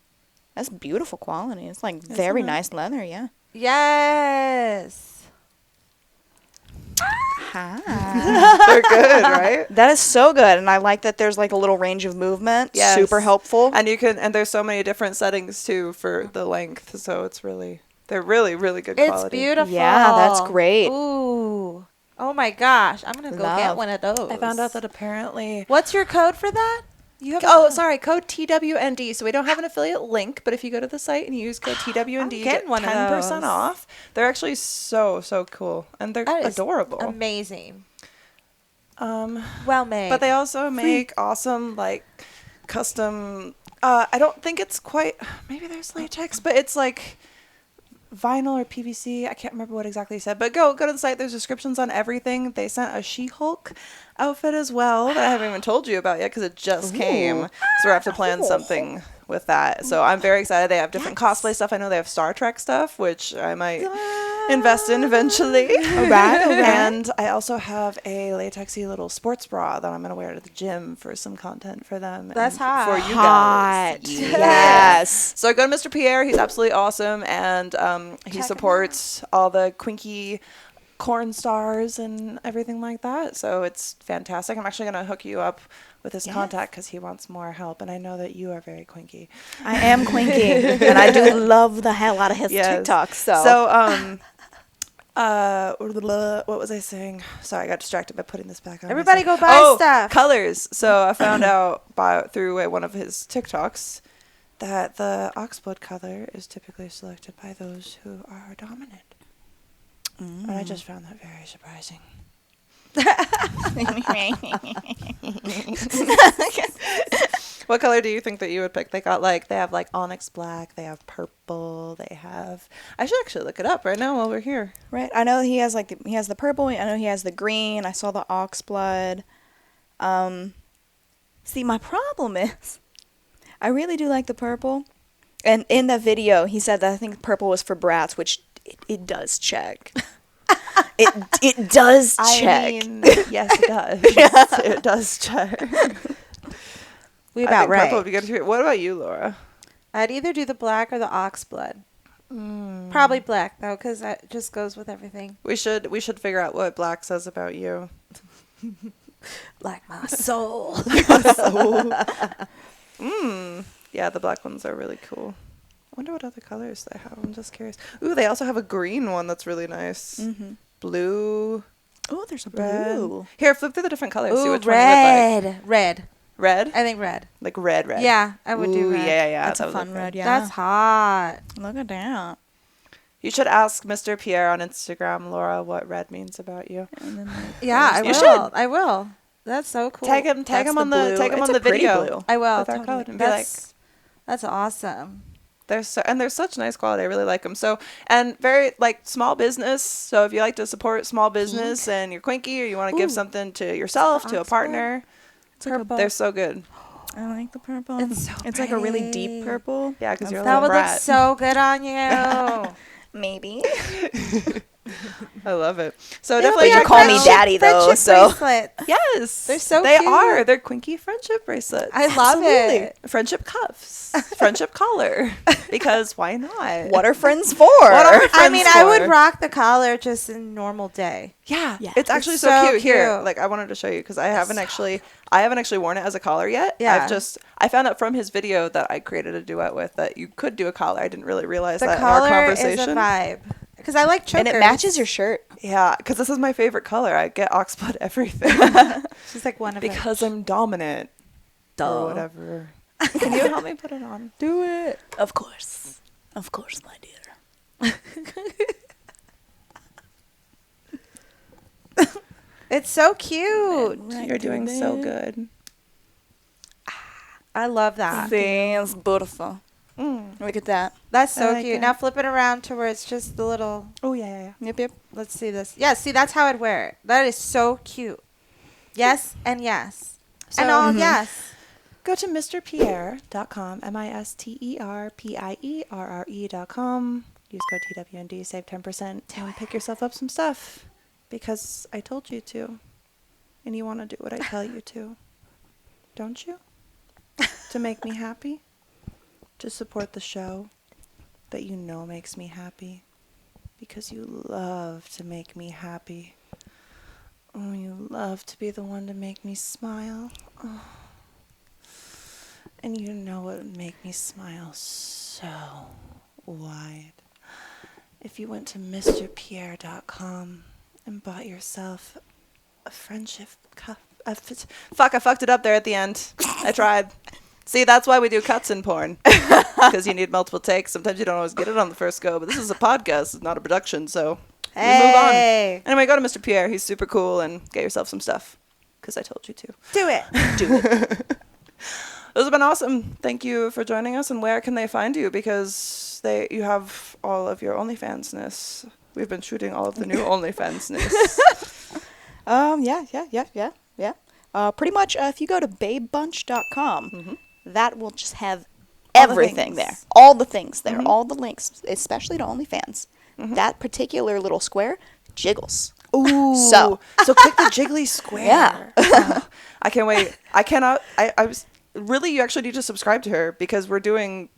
That's beautiful quality. It's like very it? nice leather. Yeah. Yes. Hi. They're good, right? That is so good, and I like that there's like a little range of movement. Yes. Super helpful. And you can, and there's so many different settings too for the length. So it's really, they're really, really good It's quality. beautiful. Yeah, that's great. Ooh. Oh my gosh. I'm going to go get Love. one of those. I found out that apparently. What's your code for that? You have Oh, sorry, code TWND. So we don't have an affiliate link, but if you go to the site and you use code TWND, you get getting one of 10% those. off. They're actually so cool, and they're That is adorable. amazing. Um, Well made. but they also make awesome like custom. I don't think it's quite. Maybe there's latex, but it's like vinyl or PVC. I can't remember what exactly he said. But go to the site. There's descriptions on everything. They sent a She-Hulk outfit as well that I haven't even told you about yet because it just came. So we have to plan something with that. So I'm very excited. They have different cosplay stuff. I know they have Star Trek stuff, which I might invest in eventually. All right. And I also have a latexy little sports bra that I'm going to wear to the gym for some content for them. That's and hot. For you Hot. guys. Yes. So go to Mr. Pierre. He's absolutely awesome. And he supports all the Quinky corn stars and everything like that. So it's fantastic. I'm actually going to hook you up with his contact because he wants more help. And I know that you are very Quinky. I am Quinky, and I do love the hell out of his Yes. TikToks. What was I saying? Sorry, I got distracted by putting this back on. Everybody myself. go buy stuff. Colors. So I found out through one of his TikToks that the oxblood color is typically selected by those who are dominant. And I just found that very surprising. What color do you think that you would pick? They have like onyx black, they have purple, they have. I should actually look it up right now while we're here. Right. I know he has he has the purple. I know he has the green. I saw the ox blood. See, my problem is, I really do like the purple. And in the video, he said that I think purple was for brats, which it does check. it does check. I mean, yes, it does. It does check. We I about think right. purple would be good too. What about you, Laura? I'd either do the black or the ox blood. Probably black though, because that just goes with everything. We should figure out what black says about you. Like my soul. Yeah, the black ones are really cool. I wonder what other colors they have. I'm just curious. Ooh, they also have a green one that's really nice. Blue, Oh, there's a red. blue. Here, flip through the different colors. See Ooh, which one you would like. red. Red? I think red. Like red. Yeah, I would do Ooh, red. Yeah. That's that a would fun look good. red, yeah. That's hot. Look at that. You should ask Mr. Pierre on Instagram, Laura, what red means about you. Yeah, I You will. should. I will. That's so cool. Tag him That's on the the blue. tag him It's on a the pretty video. blue. I will. With our totally. code and be like, That's awesome. they're such nice quality. I really like them. So, and very like small business. So if you like to support small business and you're quinky or you want to give something to yourself, to a Oxford. partner, Purple. they're so good. I like the purple. It's so It's like a really deep pretty. purple. Yeah, because you're a That little would brat. look so good on you. Maybe. I love it. So It'll definitely be you our call me friendship- daddy, though, friendship so- bracelet. yes, They're so they cute. are. They're quinky friendship bracelets. I love Absolutely. it. Friendship cuffs, friendship collar. Because why not? What are friends for? I friends mean, I would for? rock the collar just in normal day. Yeah, Yeah. it's actually It's so, so cute. Here, cute. like I wanted to show you because I haven't actually worn it as a collar yet. Yeah. I found out from his video that I created a duet with that you could do a collar. I didn't really realize The that in our collar is a conversation. vibe. Because I like chokers. And it matches your shirt. Yeah, because this is my favorite color. I get oxblood everything She's like one of because I'm dominant or whatever. Can you help me put it on? Do it. Of course, my dear. It's so cute. You're doing so good. I love that. See, it's beautiful. Look at that. That's so like cute. it. Now flip it around to where it's just the little. Oh, yeah. Yep, yep. Let's see this. Yeah, see, that's how I'd wear it. That is so cute. Yes and yes. And all yes. Go to mrpierre.com, misterpierre.com. Use code TWND, save 10%, and pick yourself up some stuff. Because I told you to. And you want to do what I tell you to. Don't you? To make me happy. To support the show that you know makes me happy. Because you love to make me happy. Oh, you love to be the one to make me smile. Oh. And you know what would make me smile so wide? If you went to mrpierre.com and bought yourself a friendship cup. Fuck, I fucked it up there at the end. I tried. See, that's why we do cuts in porn. Because you need multiple takes. Sometimes you don't always get it on the first go. But this is a podcast. It's not a production, so we move on. Anyway, go to Mr. Pierre. He's super cool. And get yourself some stuff. Because I told you to. Do it. Do it. This has been awesome. Thank you for joining us. And where can they find you? Because you have all of your OnlyFans-ness. We've been shooting all of the new OnlyFans-ness. Yeah. Pretty much, if you go to babebunch.com, that will just have All the everything things. there. All the things there. All the links, especially to OnlyFans. That particular little square jiggles. Ooh. So click the jiggly square. Yeah. Oh, I can't wait. I cannot. I was really. You actually need to subscribe to her because we're doing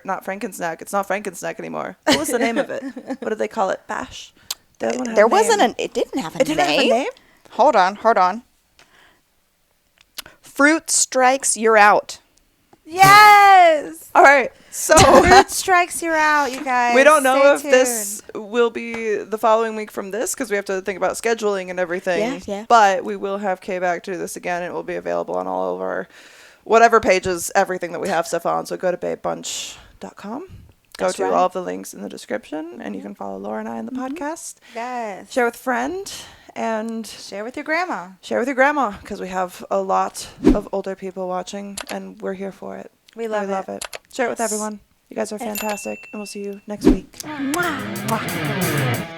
not Frankensnack. It's not Frankensnack anymore. What was the name of it? What did they call it? Bash. The other one had there a wasn't name. it didn't have a It didn't name. have a name. Hold on. Fruit strikes, you're out. Yes. All right. So Fruit strikes, you're out, you guys. we don't know Stay if tuned. this will be the following week from this because we have to think about scheduling and everything. Yeah. But we will have Kay back to do this again. It will be available on all of our whatever pages, everything that we have stuff on. So go to babebunch.com. Go That's to right. all of the links in the description, and you can follow Laura and I in the podcast. Yes. Share with a friend, and Share with your grandma. share with your grandma because we have a lot of older people watching, and we're here for it. We love it. Share it with everyone. You guys are fantastic, and we'll see you next week. Mwah.